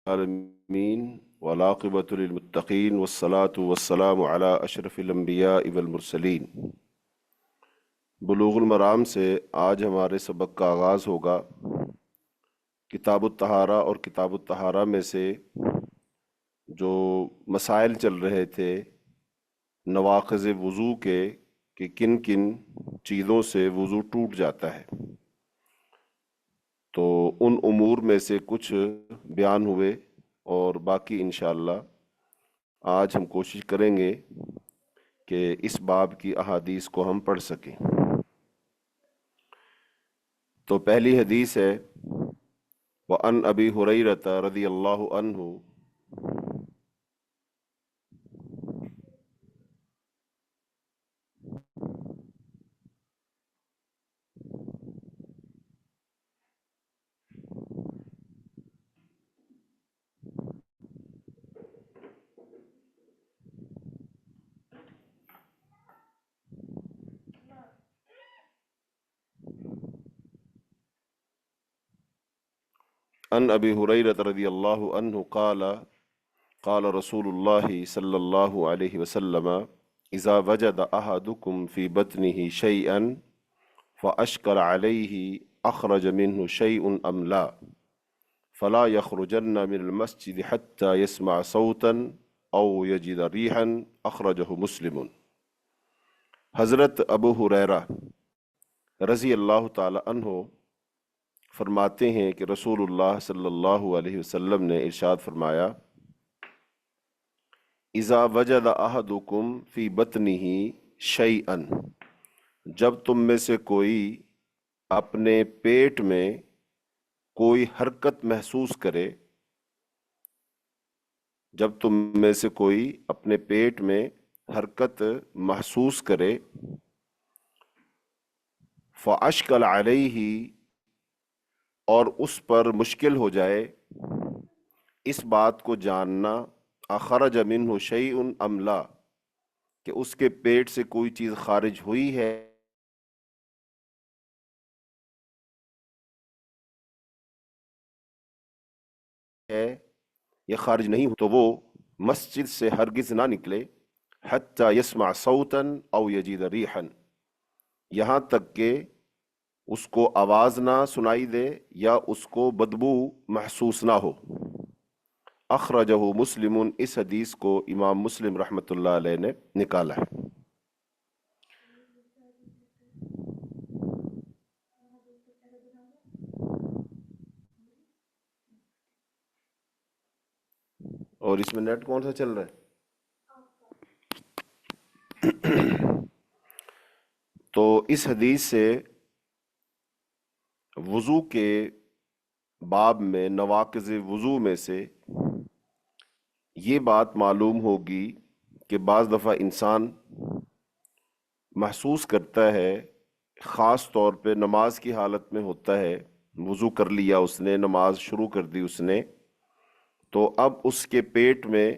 العالمین والعاقبۃ للمتقین والصلاة والسلام علی اشرف الانبیاء والمرسلین۔ بلوغ المرام سے آج ہمارے سبق کا آغاز ہوگا۔ کتاب الطہارہ اور کتاب الطہارہ میں سے جو مسائل چل رہے تھے نواقض وضو کے کہ کن کن چیزوں سے وضو ٹوٹ جاتا ہے، تو ان امور میں سے کچھ بیان ہوئے اور باقی انشاءاللہ آج ہم کوشش کریں گے کہ اس باب کی احادیث کو ہم پڑھ سکیں۔ تو پہلی حدیث ہے وَأَنْ أَبِي هُرَيْرَةَ رضی اللہ عنہ عن ابی ہریرہ رضی اللہ عنہ قال قال رسول اللہ صلی اللہ علیہ وسلم اذا وجد احدکم فی بطنہ شیئا فاشکل علیہ اخرج منہ شیء ام لا فلا يخرجن من المسجد حتى يسمع صوتا او يجد ريحا اخرجہ مسلم۔ حضرت ابو ہریرہ رضی اللہ تعالی عنہ فرماتے ہیں کہ رسول اللہ صلی اللہ علیہ وسلم نے ارشاد فرمایا اذا وجد احدکم فی بطنہ شیئا، جب تم میں سے کوئی اپنے پیٹ میں کوئی حرکت محسوس کرے، جب تم میں سے کوئی اپنے پیٹ میں حرکت محسوس کرے فاشکل علیہ، اور اس پر مشکل ہو جائے اس بات کو جاننا اخرج منہ شیء ام لا، کہ اس کے پیٹ سے کوئی چیز خارج ہوئی ہے یا خارج نہیں ہو، تو وہ مسجد سے ہرگز نہ نکلے حتی یسمع صوتا او یجید ریحا، یہاں تک کہ اس کو آواز نہ سنائی دے یا اس کو بدبو محسوس نہ ہو۔ اخرجہ مسلم، اس حدیث کو امام مسلم رحمۃ اللہ علیہ نے نکالا ہے۔ اور اس میں نیٹ کون سا چل رہا ہے؟ تو اس حدیث سے وضو کے باب میں نواقض وضو میں سے یہ بات معلوم ہوگی کہ بعض دفعہ انسان محسوس کرتا ہے، خاص طور پہ نماز کی حالت میں ہوتا ہے، وضو کر لیا اس نے، نماز شروع کر دی اس نے، تو اب اس کے پیٹ میں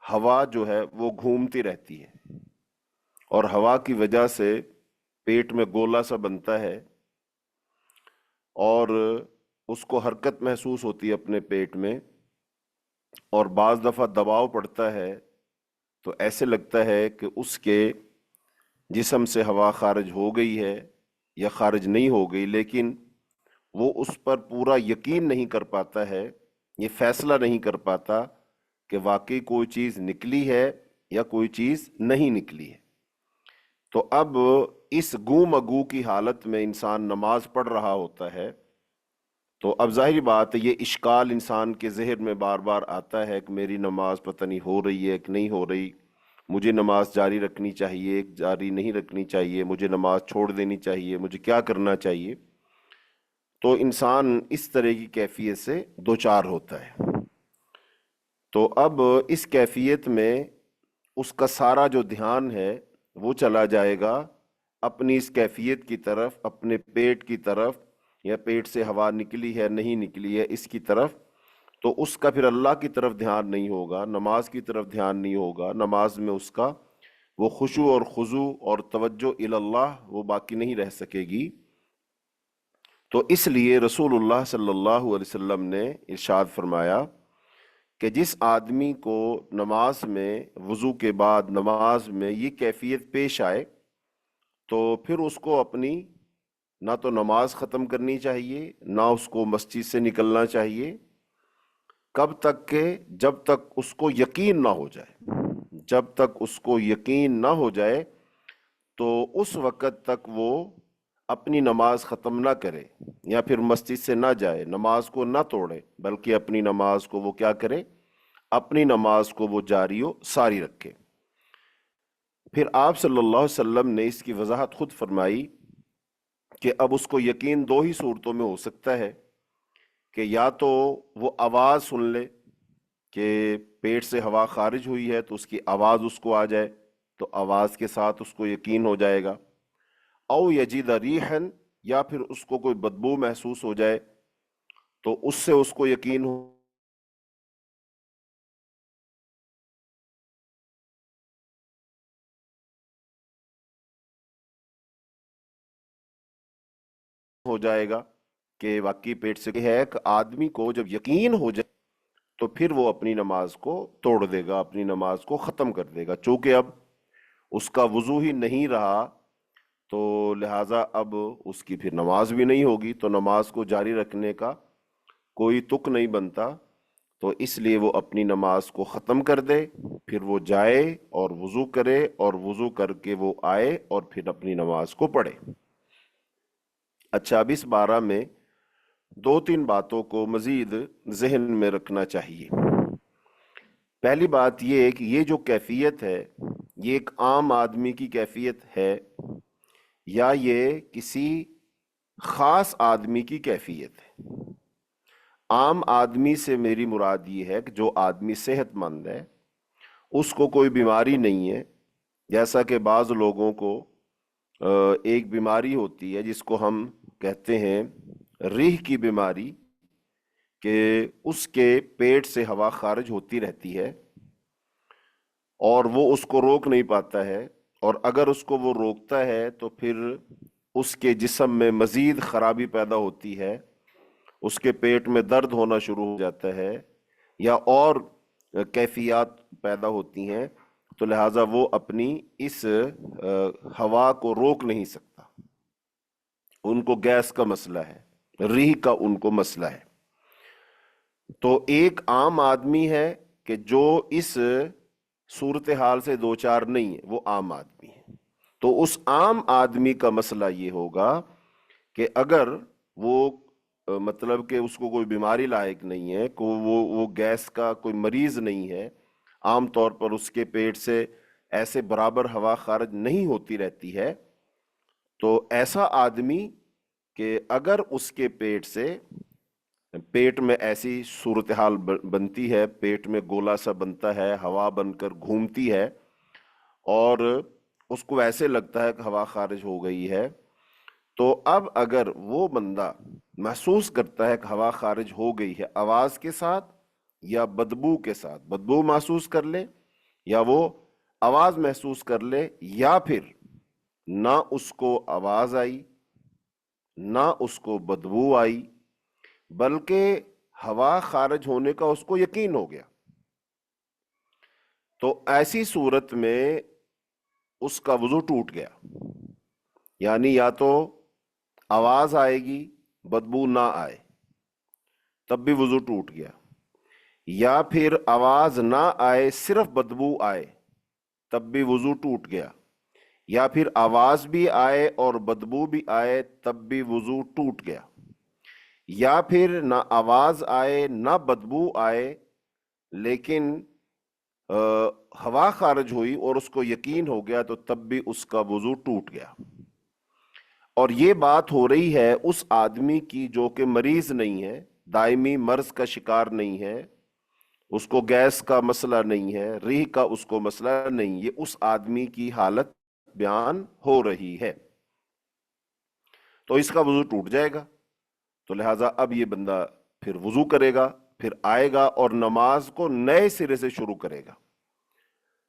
ہوا جو ہے وہ گھومتی رہتی ہے، اور ہوا کی وجہ سے پیٹ میں گولا سا بنتا ہے اور اس کو حرکت محسوس ہوتی ہے اپنے پیٹ میں، اور بعض دفعہ دباؤ پڑتا ہے تو ایسے لگتا ہے کہ اس کے جسم سے ہوا خارج ہو گئی ہے یا خارج نہیں ہو گئی، لیکن وہ اس پر پورا یقین نہیں کر پاتا ہے، یہ فیصلہ نہیں کر پاتا کہ واقعی کوئی چیز نکلی ہے یا کوئی چیز نہیں نکلی ہے۔ تو اب اس گوں مگو کی حالت میں انسان نماز پڑھ رہا ہوتا ہے، تو اب ظاہری بات ہے یہ اشکال انسان کے ذہن میں بار بار آتا ہے کہ میری نماز پتہ نہیں ہو رہی ہے کہ نہیں ہو رہی، مجھے نماز جاری رکھنی چاہیے جاری نہیں رکھنی چاہیے، مجھے نماز چھوڑ دینی چاہیے، مجھے کیا کرنا چاہیے۔ تو انسان اس طرح کی کیفیت سے دوچار ہوتا ہے۔ تو اب اس کیفیت میں اس کا سارا جو دھیان ہے وہ چلا جائے گا اپنی اس کیفیت کی طرف، اپنے پیٹ کی طرف، یا پیٹ سے ہوا نکلی ہے نہیں نکلی ہے اس کی طرف، تو اس کا پھر اللہ کی طرف دھیان نہیں ہوگا، نماز کی طرف دھیان نہیں ہوگا، نماز میں اس کا وہ خشوع اور خضوع اور توجہ الی اللہ وہ باقی نہیں رہ سکے گی۔ تو اس لیے رسول اللہ صلی اللہ علیہ وسلم نے ارشاد فرمایا کہ جس آدمی کو نماز میں وضو کے بعد نماز میں یہ کیفیت پیش آئے تو پھر اس کو اپنی نہ تو نماز ختم کرنی چاہیے نہ اس کو مسجد سے نکلنا چاہیے، کب تک کہ جب تک اس کو یقین نہ ہو جائے، جب تک اس کو یقین نہ ہو جائے تو اس وقت تک وہ اپنی نماز ختم نہ کرے یا پھر مسجد سے نہ جائے، نماز کو نہ توڑے، بلکہ اپنی نماز کو وہ کیا کرے، اپنی نماز کو وہ جاری و ساری رکھے۔ پھر آپ صلی اللہ علیہ وسلم نے اس کی وضاحت خود فرمائی کہ اب اس کو یقین دو ہی صورتوں میں ہو سکتا ہے کہ یا تو وہ آواز سن لے کہ پیٹ سے ہوا خارج ہوئی ہے تو اس کی آواز اس کو آ جائے، تو آواز کے ساتھ اس کو یقین ہو جائے گا، او یجید ریحن، یا پھر اس کو کوئی بدبو محسوس ہو جائے تو اس سے اس کو یقین ہو جائے گا کہ واقعی پیٹ سے ہے۔ کہ آدمی کو جب یقین ہو جائے تو پھر وہ اپنی نماز کو توڑ دے گا، اپنی نماز کو ختم کر دے گا، چونکہ اب اس کا وضو ہی نہیں رہا تو لہٰذا اب اس کی پھر نماز بھی نہیں ہوگی، تو نماز کو جاری رکھنے کا کوئی تک نہیں بنتا، تو اس لیے وہ اپنی نماز کو ختم کر دے، پھر وہ جائے اور وضو کرے اور وضو کر کے وہ آئے اور پھر اپنی نماز کو پڑھے۔ اچھا، اب اس بارہ میں دو تین باتوں کو مزید ذہن میں رکھنا چاہیے۔ پہلی بات یہ ہے کہ یہ جو کیفیت ہے یہ ایک عام آدمی کی کیفیت ہے یا یہ کسی خاص آدمی کی کیفیت ہے؟ عام آدمی سے میری مراد یہ ہے کہ جو آدمی صحت مند ہے، اس کو کوئی بیماری نہیں ہے، جیسا کہ بعض لوگوں کو ایک بیماری ہوتی ہے جس کو ہم کہتے ہیں ریح کی بیماری، کہ اس کے پیٹ سے ہوا خارج ہوتی رہتی ہے اور وہ اس کو روک نہیں پاتا ہے، اور اگر اس کو وہ روکتا ہے تو پھر اس کے جسم میں مزید خرابی پیدا ہوتی ہے، اس کے پیٹ میں درد ہونا شروع ہو جاتا ہے یا اور کیفیات پیدا ہوتی ہیں، تو لہٰذا وہ اپنی اس ہوا کو روک نہیں سکتا، ان کو گیس کا مسئلہ ہے، ریح کا ان کو مسئلہ ہے۔ تو ایک عام آدمی ہے کہ جو اس صورتحال سے دوچار نہیں ہے، وہ عام آدمی ہے، تو اس عام آدمی کا مسئلہ یہ ہوگا کہ اگر وہ مطلب کہ اس کو کوئی بیماری لاحق نہیں ہے، وہ گیس کا کوئی مریض نہیں ہے، عام طور پر اس کے پیٹ سے ایسے برابر ہوا خارج نہیں ہوتی رہتی ہے، تو ایسا آدمی کہ اگر اس کے پیٹ میں ایسی صورتحال بنتی ہے، پیٹ میں گولا سا بنتا ہے، ہوا بن کر گھومتی ہے اور اس کو ایسے لگتا ہے کہ ہوا خارج ہو گئی ہے، تو اب اگر وہ بندہ محسوس کرتا ہے کہ ہوا خارج ہو گئی ہے، آواز کے ساتھ یا بدبو کے ساتھ، بدبو محسوس کر لے یا وہ آواز محسوس کر لے، یا پھر نہ اس کو آواز آئی نہ اس کو بدبو آئی بلکہ ہوا خارج ہونے کا اس کو یقین ہو گیا، تو ایسی صورت میں اس کا وضو ٹوٹ گیا، یعنی یا تو آواز آئے گی بدبو نہ آئے تب بھی وضو ٹوٹ گیا، یا پھر آواز نہ آئے صرف بدبو آئے تب بھی وضو ٹوٹ گیا، یا پھر آواز بھی آئے اور بدبو بھی آئے تب بھی وضو ٹوٹ گیا، یا پھر نہ آواز آئے نہ بدبو آئے لیکن ہوا خارج ہوئی اور اس کو یقین ہو گیا تو تب بھی اس کا وضو ٹوٹ گیا۔ اور یہ بات ہو رہی ہے اس آدمی کی جو کہ مریض نہیں ہے، دائمی مرض کا شکار نہیں ہے، اس کو گیس کا مسئلہ نہیں ہے، ریح کا اس کو مسئلہ نہیں، یہ اس آدمی کی حالت بیان ہو رہی ہے، تو اس کا وضو ٹوٹ جائے گا، تو لہٰذا اب یہ بندہ پھر وضو کرے گا، پھر آئے گا اور نماز کو نئے سرے سے شروع کرے گا۔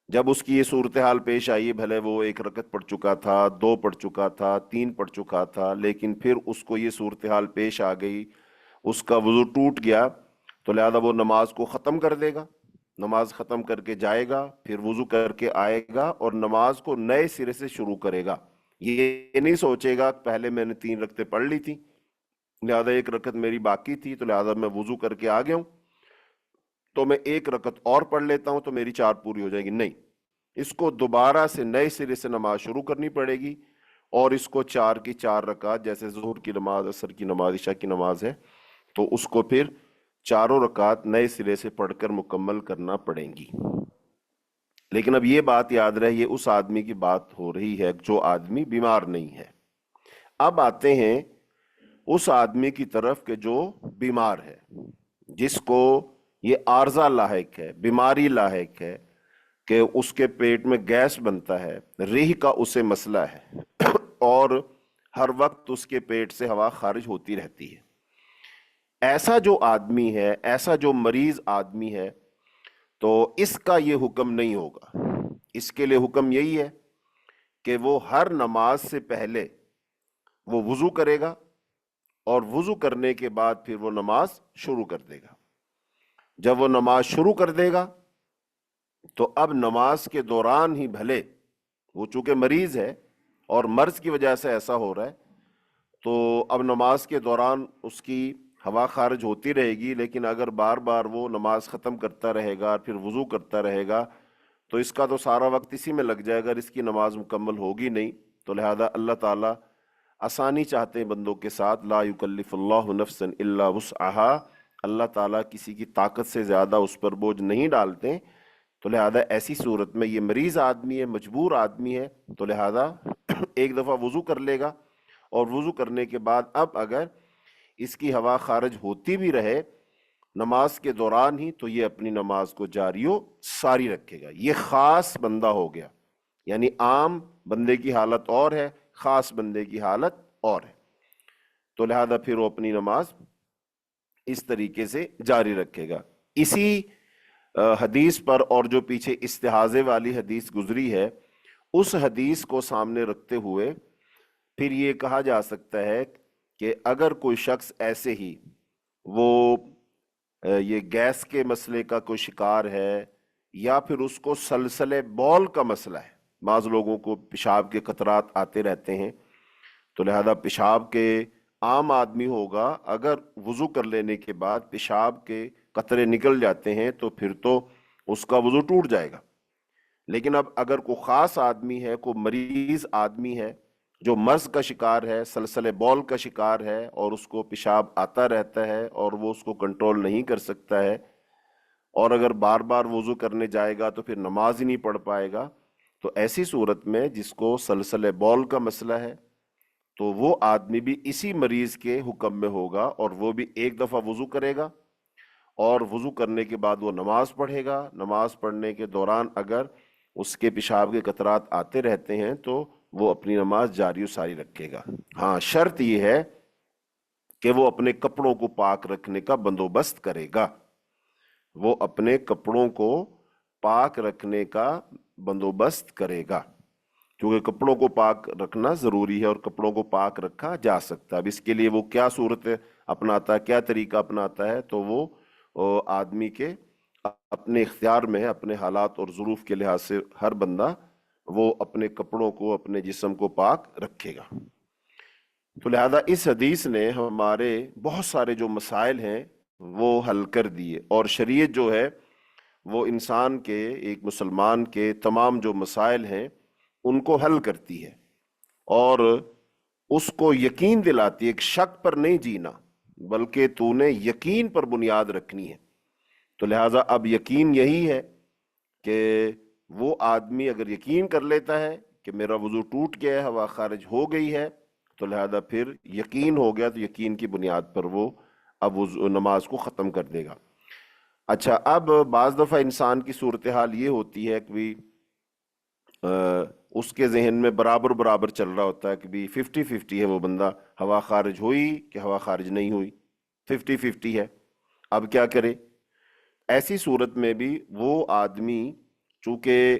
جب اس کی یہ صورتحال پیش آئی، بھلے وہ ایک رکعت پڑھ چکا تھا، 2 پڑھ چکا تھا، 3 پڑھ چکا تھا، لیکن پھر اس کو یہ صورتحال پیش آ گئی، اس کا وضو ٹوٹ گیا، تو لہذا وہ نماز کو ختم کر دے گا، نماز ختم کر کے جائے گا، پھر وضو کر کے آئے گا اور نماز کو نئے سرے سے شروع کرے گا۔ یہ نہیں سوچے گا پہلے میں نے 3 رکعتیں پڑھ لی تھی، لہذا 1 رکعت میری باقی تھی تو لہذا میں وضو کر کے آ گیا ہوں، تو میں 1 رکعت اور پڑھ لیتا ہوں تو میری 4 پوری ہو جائے گی۔ نہیں، اس کو دوبارہ سے نئے سرے سے نماز شروع کرنی پڑے گی، اور اس کو 4 کی 4 رکعت، جیسے ظہر کی نماز، عصر کی نماز، عشاء کی نماز ہے، تو اس کو پھر 4 رکعت نئے سرے سے پڑھ کر مکمل کرنا پڑیں گی۔ لیکن اب یہ بات یاد رہے، یہ اس آدمی کی بات ہو رہی ہے جو آدمی بیمار نہیں ہے۔ اب آتے ہیں اس آدمی کی طرف کہ جو بیمار ہے، جس کو یہ عارضہ لاحق ہے، بیماری لاحق ہے کہ اس کے پیٹ میں گیس بنتا ہے، ریح کا اسے مسئلہ ہے اور ہر وقت اس کے پیٹ سے ہوا خارج ہوتی رہتی ہے۔ ایسا جو آدمی ہے، ایسا جو مریض آدمی ہے، تو اس کا یہ حکم نہیں ہوگا۔ اس کے لیے حکم یہی ہے کہ وہ ہر نماز سے پہلے وہ وضو کرے گا، اور وضو کرنے کے بعد پھر وہ نماز شروع کر دے گا۔ جب وہ نماز شروع کر دے گا تو اب نماز کے دوران ہی بھلے، وہ چونکہ مریض ہے اور مرض کی وجہ سے ایسا ہو رہا ہے، تو اب نماز کے دوران اس کی ہوا خارج ہوتی رہے گی، لیکن اگر بار بار وہ نماز ختم کرتا رہے گا پھر وضو کرتا رہے گا تو اس کا تو سارا وقت اسی میں لگ جائے گا، اس کی نماز مکمل ہوگی نہیں۔ تو لہذا اللہ تعالیٰ آسانی چاہتے ہیں بندوں کے ساتھ، لا یکلف اللہ نفسا الا وسعها، اللہ تعالیٰ کسی کی طاقت سے زیادہ اس پر بوجھ نہیں ڈالتے، تو لہذا ایسی صورت میں یہ مریض آدمی ہے، مجبور آدمی ہے، تو لہذا ایک دفعہ وضو کر لے گا، اور وضو کرنے کے بعد اب اگر اس کی ہوا خارج ہوتی بھی رہے نماز کے دوران ہی تو یہ اپنی نماز کو جاری و ساری رکھے گا۔ یہ خاص بندہ ہو گیا، یعنی عام بندے کی حالت اور ہے، خاص بندے کی حالت اور ہے، تو لہذا پھر وہ اپنی نماز اس طریقے سے جاری رکھے گا۔ اسی حدیث پر، اور جو پیچھے استحاضے والی حدیث گزری ہے، اس حدیث کو سامنے رکھتے ہوئے پھر یہ کہا جا سکتا ہے کہ اگر کوئی شخص ایسے ہی وہ یہ گیس کے مسئلے کا کوئی شکار ہے، یا پھر اس کو سلسلے بول کا مسئلہ ہے، بعض لوگوں کو پیشاب کے قطرات آتے رہتے ہیں، تو لہذا پیشاب کے، عام آدمی ہوگا اگر وضو کر لینے کے بعد پیشاب کے قطرے نکل جاتے ہیں تو پھر تو اس کا وضو ٹوٹ جائے گا، لیکن اب اگر کوئی خاص آدمی ہے، کوئی مریض آدمی ہے جو مرض کا شکار ہے، سلسلے بول کا شکار ہے، اور اس کو پیشاب آتا رہتا ہے اور وہ اس کو کنٹرول نہیں کر سکتا ہے، اور اگر بار بار وضو کرنے جائے گا تو پھر نماز ہی نہیں پڑھ پائے گا، تو ایسی صورت میں جس کو سلسلے بول کا مسئلہ ہے تو وہ آدمی بھی اسی مریض کے حکم میں ہوگا، اور وہ بھی ایک دفعہ وضو کرے گا، اور وضو کرنے کے بعد وہ نماز پڑھے گا۔ نماز پڑھنے کے دوران اگر اس کے پیشاب کے قطرات آتے رہتے ہیں تو وہ اپنی نماز جاری و ساری رکھے گا۔ ہاں، شرط یہ ہے کہ وہ اپنے کپڑوں کو پاک رکھنے کا بندوبست کرے گا، وہ اپنے کپڑوں کو پاک رکھنے کا بندوبست کرے گا، کیونکہ کپڑوں کو پاک رکھنا ضروری ہے اور کپڑوں کو پاک رکھا جا سکتا ہے۔ اب اس کے لیے وہ کیا صورت اپناتا ہے، کیا طریقہ اپناتا ہے، تو وہ آدمی کے اپنے اختیار میں ہے، اپنے حالات اور ظروف کے لحاظ سے ہر بندہ وہ اپنے کپڑوں کو، اپنے جسم کو پاک رکھے گا۔ تو لہذا اس حدیث نے ہمارے بہت سارے جو مسائل ہیں وہ حل کر دیے، اور شریعت جو ہے وہ انسان کے، ایک مسلمان کے تمام جو مسائل ہیں ان کو حل کرتی ہے، اور اس کو یقین دلاتی ہے، ایک شک پر نہیں جینا بلکہ تو نے یقین پر بنیاد رکھنی ہے۔ تو لہٰذا اب یقین یہی ہے کہ وہ آدمی اگر یقین کر لیتا ہے کہ میرا وضو ٹوٹ گیا ہے، ہوا خارج ہو گئی ہے، تو لہذا پھر یقین ہو گیا، تو یقین کی بنیاد پر وہ اب نماز کو ختم کر دے گا۔ اچھا، اب بعض دفعہ انسان کی صورتحال یہ ہوتی ہے کہ اس کے ذہن میں برابر برابر چل رہا ہوتا ہے کہ بھی 50-50 ہے، وہ بندہ ہوا خارج ہوئی کہ ہوا خارج نہیں ہوئی، 50-50 ہے، اب کیا کرے؟ ایسی صورت میں بھی وہ آدمی چونکہ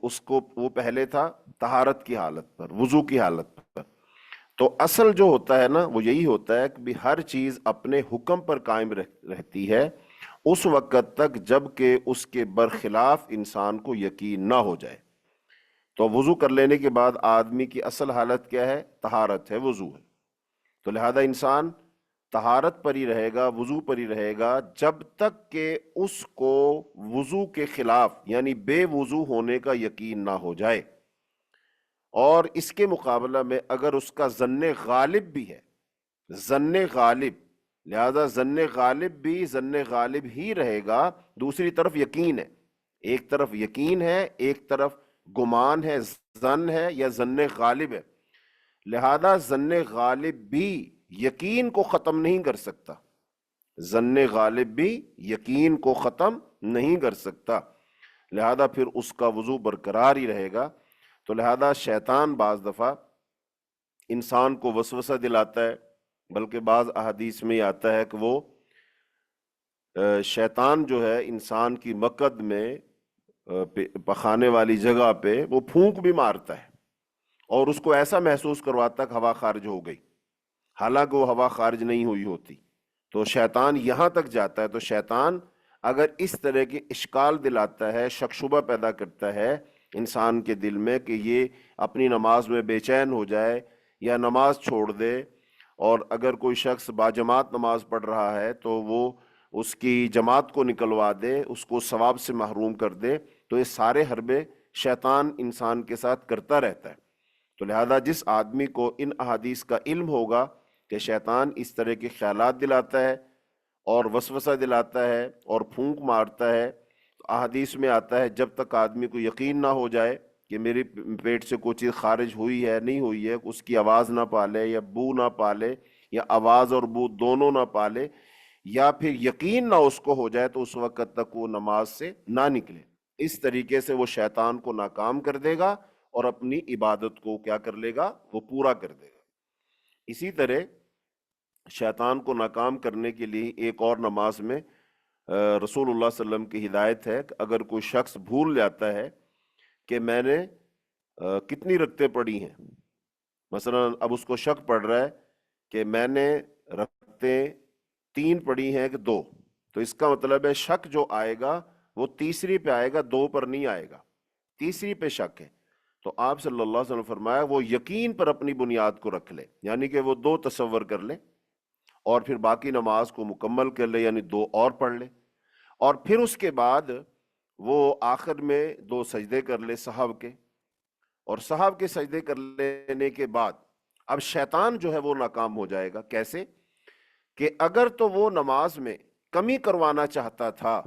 اس کو وہ پہلے تھا طہارت کی حالت پر، وضو کی حالت پر، تو اصل جو ہوتا ہے نا وہ یہی ہوتا ہے کہ بھی ہر چیز اپنے حکم پر قائم رہتی ہے اس وقت تک جب کہ اس کے برخلاف انسان کو یقین نہ ہو جائے. تو وضو کر لینے کے بعد آدمی کی اصل حالت کیا ہے؟ طہارت ہے، وضو ہے. تو لہذا انسان طہارت پر ہی رہے گا، وضو پر ہی رہے گا جب تک کہ اس کو وضو کے خلاف یعنی بے وضو ہونے کا یقین نہ ہو جائے. اور اس کے مقابلہ میں اگر اس کا ظن غالب بھی ہے، ظن غالب، لہذا ظن غالب بھی ظن غالب ہی رہے گا. دوسری طرف یقین ہے، ایک طرف یقین ہے، ایک طرف گمان ہے، ظن ہے یا ظن غالب ہے. لہذا ظن غالب بھی یقین کو ختم نہیں کر سکتا، ظن غالب بھی یقین کو ختم نہیں کر سکتا. لہذا پھر اس کا وضو برقرار ہی رہے گا. تو لہذا شیطان بعض دفعہ انسان کو وسوسہ دلاتا ہے، بلکہ بعض احادیث میں یہ آتا ہے کہ وہ شیطان جو ہے انسان کی مقد میں پخانے والی جگہ پہ وہ پھونک بھی مارتا ہے اور اس کو ایسا محسوس کرواتا کہ ہوا خارج ہو گئی، حالانکہ وہ ہوا خارج نہیں ہوئی ہوتی. تو شیطان یہاں تک جاتا ہے. تو شیطان اگر اس طرح کی اشکال دلاتا ہے، شک شبہ پیدا کرتا ہے انسان کے دل میں کہ یہ اپنی نماز میں بے چین ہو جائے یا نماز چھوڑ دے، اور اگر کوئی شخص باجماعت نماز پڑھ رہا ہے تو وہ اس کی جماعت کو نکلوا دے، اس کو ثواب سے محروم کر دے، تو یہ سارے حربے شیطان انسان کے ساتھ کرتا رہتا ہے. تو لہذا جس آدمی کو ان احادیث کا علم ہوگا کہ شیطان اس طرح کے خیالات دلاتا ہے اور وسوسہ دلاتا ہے اور پھونک مارتا ہے، تو احادیث میں آتا ہے جب تک آدمی کو یقین نہ ہو جائے کہ میری پیٹ سے کوئی چیز خارج ہوئی ہے نہیں ہوئی ہے، اس کی آواز نہ پالے یا بو نہ پالے یا آواز اور بو دونوں نہ پالے، یا پھر یقین نہ اس کو ہو جائے، تو اس وقت تک وہ نماز سے نہ نکلے. اس طریقے سے وہ شیطان کو ناکام کر دے گا اور اپنی عبادت کو کیا کر لے گا؟ وہ پورا کر دے گا. اسی طرح شیطان کو ناکام کرنے کے لیے ایک اور نماز میں رسول اللہ صلی اللہ علیہ وسلم کی ہدایت ہے کہ اگر کوئی شخص بھول جاتا ہے کہ میں نے کتنی رکعتیں پڑھی ہیں، مثلا اب اس کو شک پڑ رہا ہے کہ میں نے رکعتیں 3 پڑھی ہیں کہ 2، تو اس کا مطلب ہے شک جو آئے گا وہ تیسری پہ آئے گا، 2 پر نہیں آئے گا، تیسری پہ شک ہے. تو آپ صلی اللہ علیہ وسلم فرمایا وہ یقین پر اپنی بنیاد کو رکھ لے، یعنی کہ وہ 2 تصور کر لے اور پھر باقی نماز کو مکمل کر لے، یعنی 2 اور پڑھ لے، اور پھر اس کے بعد وہ آخر میں 2 سجدے کر لے سہو کے، اور سہو کے سجدے کر لینے کے بعد اب شیطان جو ہے وہ ناکام ہو جائے گا. کیسے؟ کہ اگر تو وہ نماز میں کمی کروانا چاہتا تھا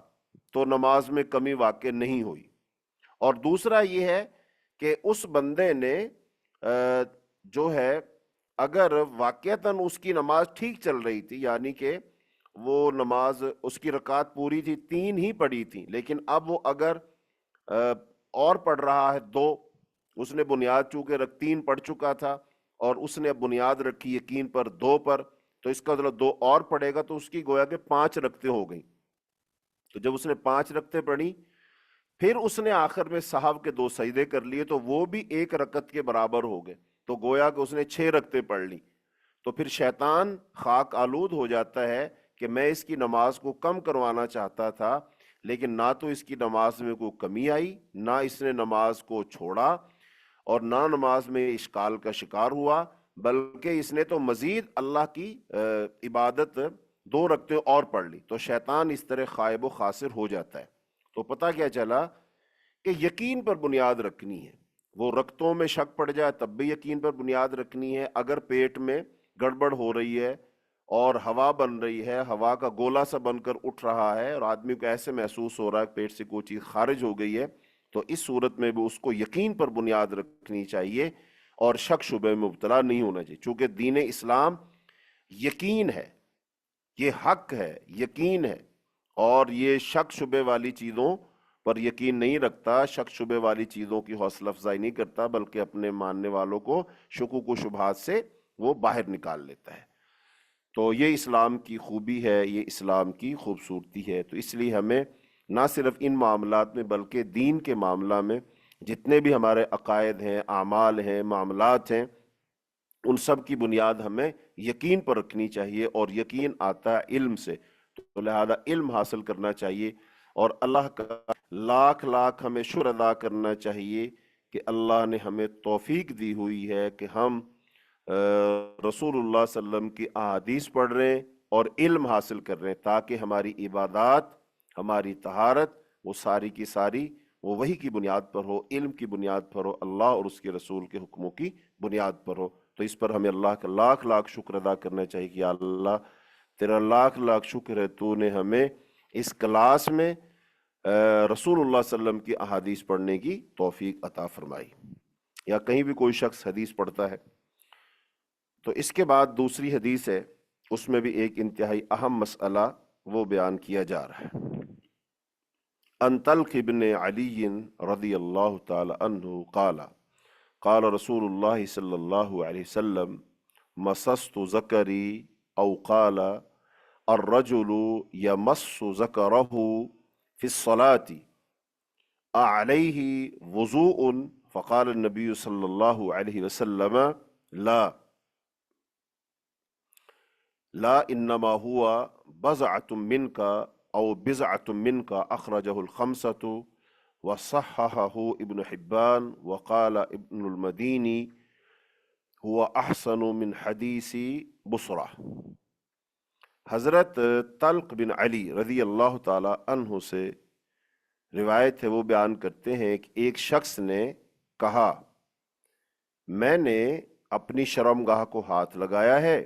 تو نماز میں کمی واقع نہیں ہوئی، اور دوسرا یہ ہے کہ اس بندے نے جو ہے اگر واقعتاً اس کی نماز ٹھیک چل رہی تھی، یعنی کہ وہ نماز اس کی رکعت پوری تھی، 3 ہی پڑھی تھی، لیکن اب وہ اگر اور پڑھ رہا ہے 2، اس نے بنیاد چونکہ 3 پڑھ چکا تھا اور اس نے بنیاد رکھی یقین پر 2 پر، تو اس کا مطلب 2 اور پڑھے گا تو اس کی گویا کہ 5 رکعتیں ہو گئیں. تو جب اس نے 5 رکعتیں پڑھی پھر اس نے آخر میں سہو کے 2 سجدے کر لیے تو وہ بھی 1 رکعت کے برابر ہو گئے، تو گویا کہ اس نے 6 رکعتیں پڑھ لی. تو پھر شیطان خاک آلود ہو جاتا ہے کہ میں اس کی نماز کو کم کروانا چاہتا تھا، لیکن نہ تو اس کی نماز میں کوئی کمی آئی، نہ اس نے نماز کو چھوڑا، اور نہ نماز میں اشکال کا شکار ہوا، بلکہ اس نے تو مزید اللہ کی عبادت 2 رکعتیں اور پڑھ لی. تو شیطان اس طرح خائب و خاسر ہو جاتا ہے. تو پتہ کیا چلا کہ یقین پر بنیاد رکھنی ہے. وہ رکعتوں میں شک پڑ جائے تب بھی یقین پر بنیاد رکھنی ہے. اگر پیٹ میں گڑبڑ ہو رہی ہے اور ہوا بن رہی ہے، ہوا کا گولا سا بن کر اٹھ رہا ہے اور آدمی کو ایسے محسوس ہو رہا ہے کہ پیٹ سے کوئی چیز خارج ہو گئی ہے، تو اس صورت میں بھی اس کو یقین پر بنیاد رکھنی چاہیے اور شک شبہ میں مبتلا نہیں ہونا چاہیے. چونکہ دین اسلام یقین ہے، یہ حق ہے، یقین ہے، اور یہ شک شبہ والی چیزوں پر یقین نہیں رکھتا، شک شبہ والی چیزوں کی حوصلہ افزائی نہیں کرتا، بلکہ اپنے ماننے والوں کو شکوک و شبہات سے وہ باہر نکال لیتا ہے. تو یہ اسلام کی خوبی ہے، یہ اسلام کی خوبصورتی ہے. تو اس لیے ہمیں نہ صرف ان معاملات میں بلکہ دین کے معاملہ میں جتنے بھی ہمارے عقائد ہیں، اعمال ہیں، معاملات ہیں، ان سب کی بنیاد ہمیں یقین پر رکھنی چاہیے، اور یقین آتا ہے علم سے، تو لہذا علم حاصل کرنا چاہیے، اور اللہ کا لاکھ لاکھ ہمیں شکر ادا کرنا چاہیے کہ اللہ نے ہمیں توفیق دی ہوئی ہے کہ ہم رسول اللہ صلی اللہ علیہ وسلم کی احادیث پڑھ رہے ہیں اور علم حاصل کر رہے ہیں، تاکہ ہماری عبادات، ہماری طہارت، وہ ساری کی ساری وہ وحی کی بنیاد پر ہو، علم کی بنیاد پر ہو، اللہ اور اس کے رسول کے حکموں کی بنیاد پر ہو۔ تو اس پر ہمیں اللہ کا لاکھ لاکھ شکر ادا کرنا چاہیے کہ یا اللہ تیرا لاکھ لاکھ شکر ہے، تو نے ہمیں اس کلاس میں رسول اللہ صلی اللہ علیہ وسلم کی احادیث پڑھنے کی توفیق عطا فرمائی۔ یا کہیں بھی کوئی شخص حدیث پڑھتا ہے تو اس کے بعد دوسری حدیث ہے، اس میں بھی ایک انتہائی اہم مسئلہ وہ بیان کیا جا رہا ہے۔ ان طلق بن علی رضی اللہ تعالی عنہ قال قال رسول اللہ صلی اللہ علیہ وسلم مسست ذکری او قال الرجل یمس ذکرہ فی الصلاة اعلیہ وضوء فقال النبی صلی اللہ علیہ وسلم لا لا انما هو بضعة منك او بضعة منك اخرجه الخمسة وصححه ابن حبان وقال ابن المديني هو احسن من حدیث بصرہ۔ حضرت طلق بن علی رضی اللہ تعالی عنہ سے روایت ہے، وہ بیان کرتے ہیں کہ ایک شخص نے کہا میں نے اپنی شرمگاہ کو ہاتھ لگایا ہے،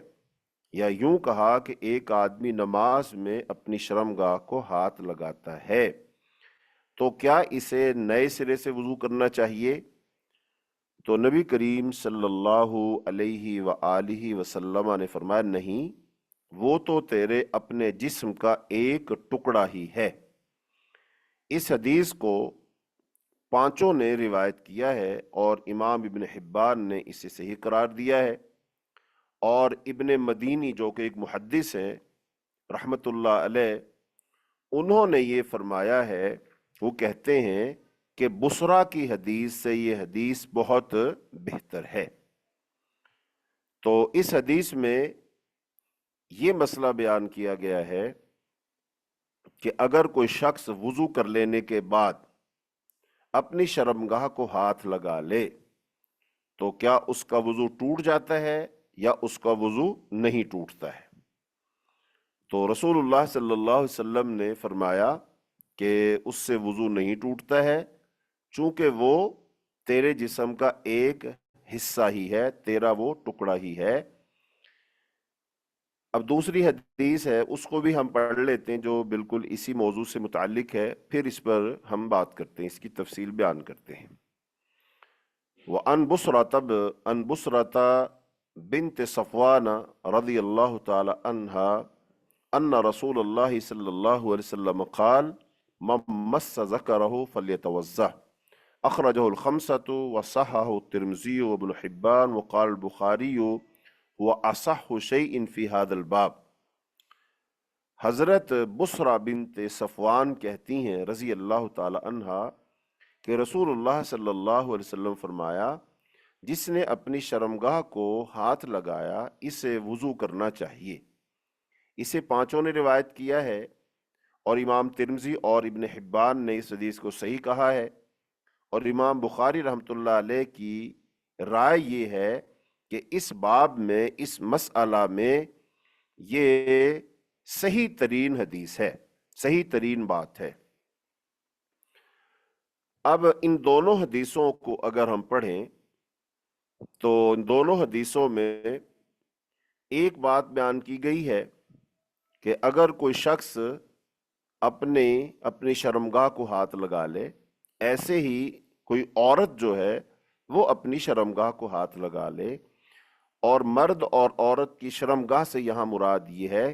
یا یوں کہا کہ ایک آدمی نماز میں اپنی شرمگاہ کو ہاتھ لگاتا ہے تو کیا اسے نئے سرے سے وضو کرنا چاہیے؟ تو نبی کریم صلی اللہ علیہ وآلہ وسلم نے فرمایا نہیں، وہ تو تیرے اپنے جسم کا ایک ٹکڑا ہی ہے۔ اس حدیث کو پانچوں نے روایت کیا ہے، اور امام ابن حبان نے اسے صحیح قرار دیا ہے، اور ابن مدینی جو کہ ایک محدث ہیں رحمت اللہ علیہ، انہوں نے یہ فرمایا ہے، وہ کہتے ہیں کہ بصرہ کی حدیث سے یہ حدیث بہت بہتر ہے۔ تو اس حدیث میں یہ مسئلہ بیان کیا گیا ہے کہ اگر کوئی شخص وضو کر لینے کے بعد اپنی شرمگاہ کو ہاتھ لگا لے تو کیا اس کا وضو ٹوٹ جاتا ہے یا اس کا وضو نہیں ٹوٹتا ہے؟ تو رسول اللہ صلی اللہ علیہ وسلم نے فرمایا کہ اس سے وضو نہیں ٹوٹتا ہے، چونکہ وہ تیرے جسم کا ایک حصہ ہی ہے، تیرا وہ ٹکڑا ہی ہے۔ اب دوسری حدیث ہے، اس کو بھی ہم پڑھ لیتے ہیں، جو بالکل اسی موضوع سے متعلق ہے، پھر اس پر ہم بات کرتے ہیں، اس کی تفصیل بیان کرتے ہیں۔ وَأَن بُصْرَةَ بنت صفوان رضی اللہ تعالی عنہا ان رسول اللہ صلی اللہ علیہ وسلم قال من مس ذکرہ فلیتوضأ اخرجہ الخمسۃ وصححہ الترمذی وابن حبان وقال البخاری هو اصح شیء فی هذا الباب۔ حضرت بصرہ بنت صفوان کہتی ہیں رضی اللہ تعالی عنہا کہ رسول اللہ صلی اللہ علیہ وسلم فرمایا جس نے اپنی شرمگاہ کو ہاتھ لگایا اسے وضو کرنا چاہیے۔ اسے پانچوں نے روایت کیا ہے، اور امام ترمذی اور ابن حبان نے اس حدیث کو صحیح کہا ہے، اور امام بخاری رحمۃ اللہ علیہ کی رائے یہ ہے کہ اس باب میں، اس مسئلہ میں یہ صحیح ترین حدیث ہے، صحیح ترین بات ہے۔ اب ان دونوں حدیثوں کو اگر ہم پڑھیں تو ان دونوں حدیثوں میں ایک بات بیان کی گئی ہے کہ اگر کوئی شخص اپنی شرمگاہ کو ہاتھ لگا لے، ایسے ہی کوئی عورت جو ہے وہ اپنی شرمگاہ کو ہاتھ لگا لے، اور مرد اور عورت کی شرمگاہ سے یہاں مراد یہ ہے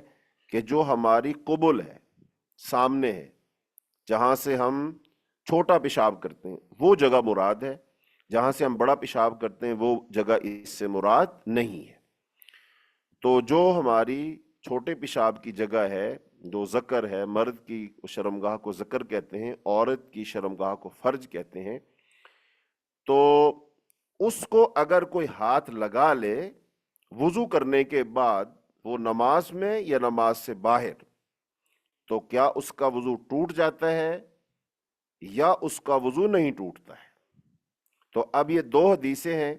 کہ جو ہماری قبل ہے، سامنے ہے، جہاں سے ہم چھوٹا پیشاب کرتے ہیں وہ جگہ مراد ہے، جہاں سے ہم بڑا پیشاب کرتے ہیں وہ جگہ اس سے مراد نہیں ہے۔ تو جو ہماری چھوٹے پیشاب کی جگہ ہے، جو ذکر ہے، مرد کی شرمگاہ کو ذکر کہتے ہیں، عورت کی شرمگاہ کو فرج کہتے ہیں، تو اس کو اگر کوئی ہاتھ لگا لے وضو کرنے کے بعد وہ نماز میں یا نماز سے باہر، تو کیا اس کا وضو ٹوٹ جاتا ہے یا اس کا وضو نہیں ٹوٹتا ہے؟ تو اب یہ دو حدیثیں ہیں۔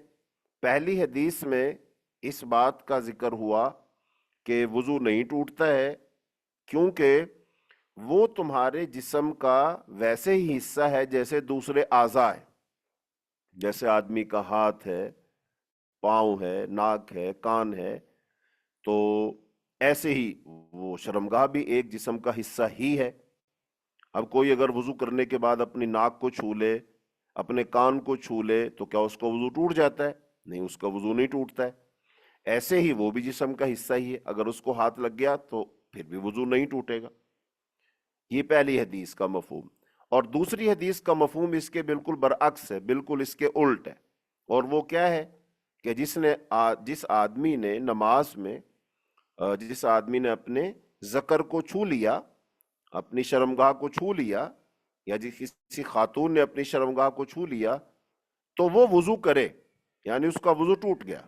پہلی حدیث میں اس بات کا ذکر ہوا کہ وضو نہیں ٹوٹتا ہے، کیونکہ وہ تمہارے جسم کا ویسے ہی حصہ ہے جیسے دوسرے اعضاء ہے، جیسے آدمی کا ہاتھ ہے، پاؤں ہے، ناک ہے، کان ہے، تو ایسے ہی وہ شرمگاہ بھی ایک جسم کا حصہ ہی ہے۔ اب کوئی اگر وضو کرنے کے بعد اپنی ناک کو چھو لے، اپنے کان کو چھو لے، تو کیا اس کا وضو ٹوٹ جاتا ہے؟ نہیں، اس کا وضو نہیں ٹوٹتا ہے۔ ایسے ہی وہ بھی جسم کا حصہ ہی ہے، اگر اس کو ہاتھ لگ گیا تو پھر بھی وضو نہیں ٹوٹے گا۔ یہ پہلی حدیث کا مفہوم۔ اور دوسری حدیث کا مفہوم اس کے بالکل برعکس ہے، بالکل اس کے الٹ ہے، اور وہ کیا ہے کہ جس آدمی نے نماز میں جس آدمی نے اپنے ذکر کو چھو لیا، اپنی شرمگاہ کو چھو لیا، یا کسی خاتون نے اپنی شرمگاہ کو چھو لیا، تو وہ وضو کرے، یعنی اس کا وضو ٹوٹ گیا،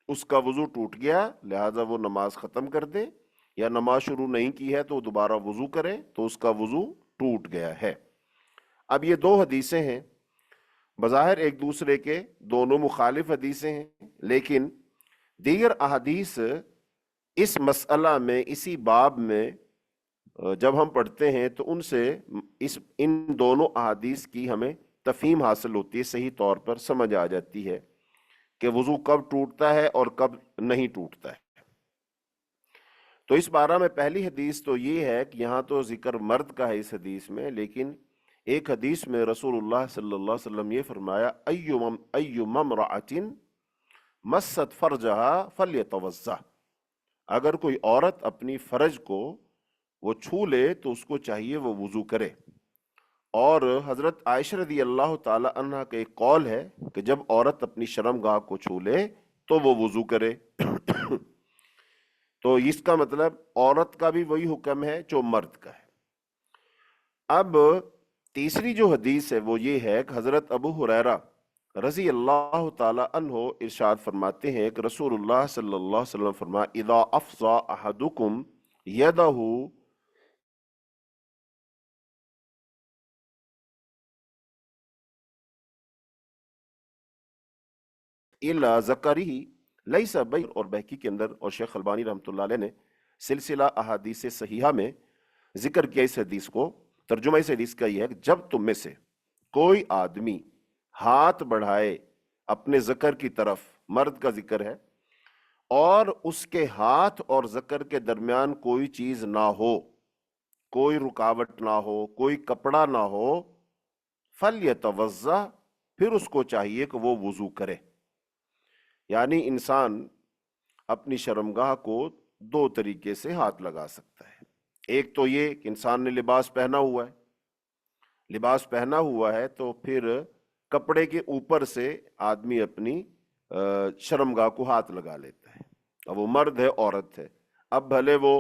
اس کا وضو ٹوٹ گیا، لہذا وہ نماز ختم کر دے، یا نماز شروع نہیں کی ہے تو دوبارہ وضو کرے، تو اس کا وضو ٹوٹ گیا ہے۔ اب یہ دو حدیثیں ہیں، بظاہر ایک دوسرے کے دونوں مخالف حدیثیں ہیں، لیکن دیگر احادیث اس مسئلہ میں، اسی باب میں جب ہم پڑھتے ہیں تو ان سے ان دونوں احادیث کی ہمیں تفہیم حاصل ہوتی ہے، صحیح طور پر سمجھ آ جاتی ہے کہ وضو کب ٹوٹتا ہے اور کب نہیں ٹوٹتا ہے۔ تو اس بارہ میں پہلی حدیث تو یہ ہے کہ یہاں تو ذکر مرد کا ہے اس حدیث میں، لیکن ایک حدیث میں رسول اللہ صلی اللہ علیہ وسلم یہ فرمایا، ایما امرأۃ مست فرجہا فلیتوضأ، اگر کوئی عورت اپنی فرج کو وہ چھو لے تو اس کو چاہیے وہ وضو کرے۔ اور حضرت عائشہ رضی اللہ تعالی عنہ کا ایک قول ہے کہ جب عورت اپنی شرمگاہ کو چھو لے تو وہ وضو کرے۔ تو اس کا مطلب عورت کا بھی وہی حکم ہے جو مرد کا ہے۔ اب تیسری جو حدیث ہے وہ یہ ہے کہ حضرت ابو ہریرہ رضی اللہ تعالی عنہ ارشاد فرماتے ہیں کہ رسول اللہ صلی اللہ علیہ وسلم فرمایا، اذا افضى احدکم یدہ الا ذکرہ لیس بین، اور بہقی کے اندر اور شیخ البانی رحمۃ اللہ علیہ نے سلسلہ احادیث صحیحہ میں ذکر کیا اس حدیث کو۔ ترجمہ اس حدیث کا یہ ہے کہ جب تم میں سے کوئی آدمی ہاتھ بڑھائے اپنے ذکر کی طرف، مرد کا ذکر ہے، اور اس کے ہاتھ اور ذکر کے درمیان کوئی چیز نہ ہو، کوئی رکاوٹ نہ ہو، کوئی کپڑا نہ ہو، فَلْيَتَوَضَّأْ، پھر اس کو چاہیے کہ وہ وضو کرے۔ یعنی انسان اپنی شرمگاہ کو دو طریقے سے ہاتھ لگا سکتا ہے۔ ایک تو یہ کہ انسان نے لباس پہنا ہوا ہے، لباس پہنا ہوا ہے تو پھر کپڑے کے اوپر سے آدمی اپنی شرمگاہ کو ہاتھ لگا لیتا ہے، اب وہ مرد ہے عورت ہے۔ اب بھلے وہ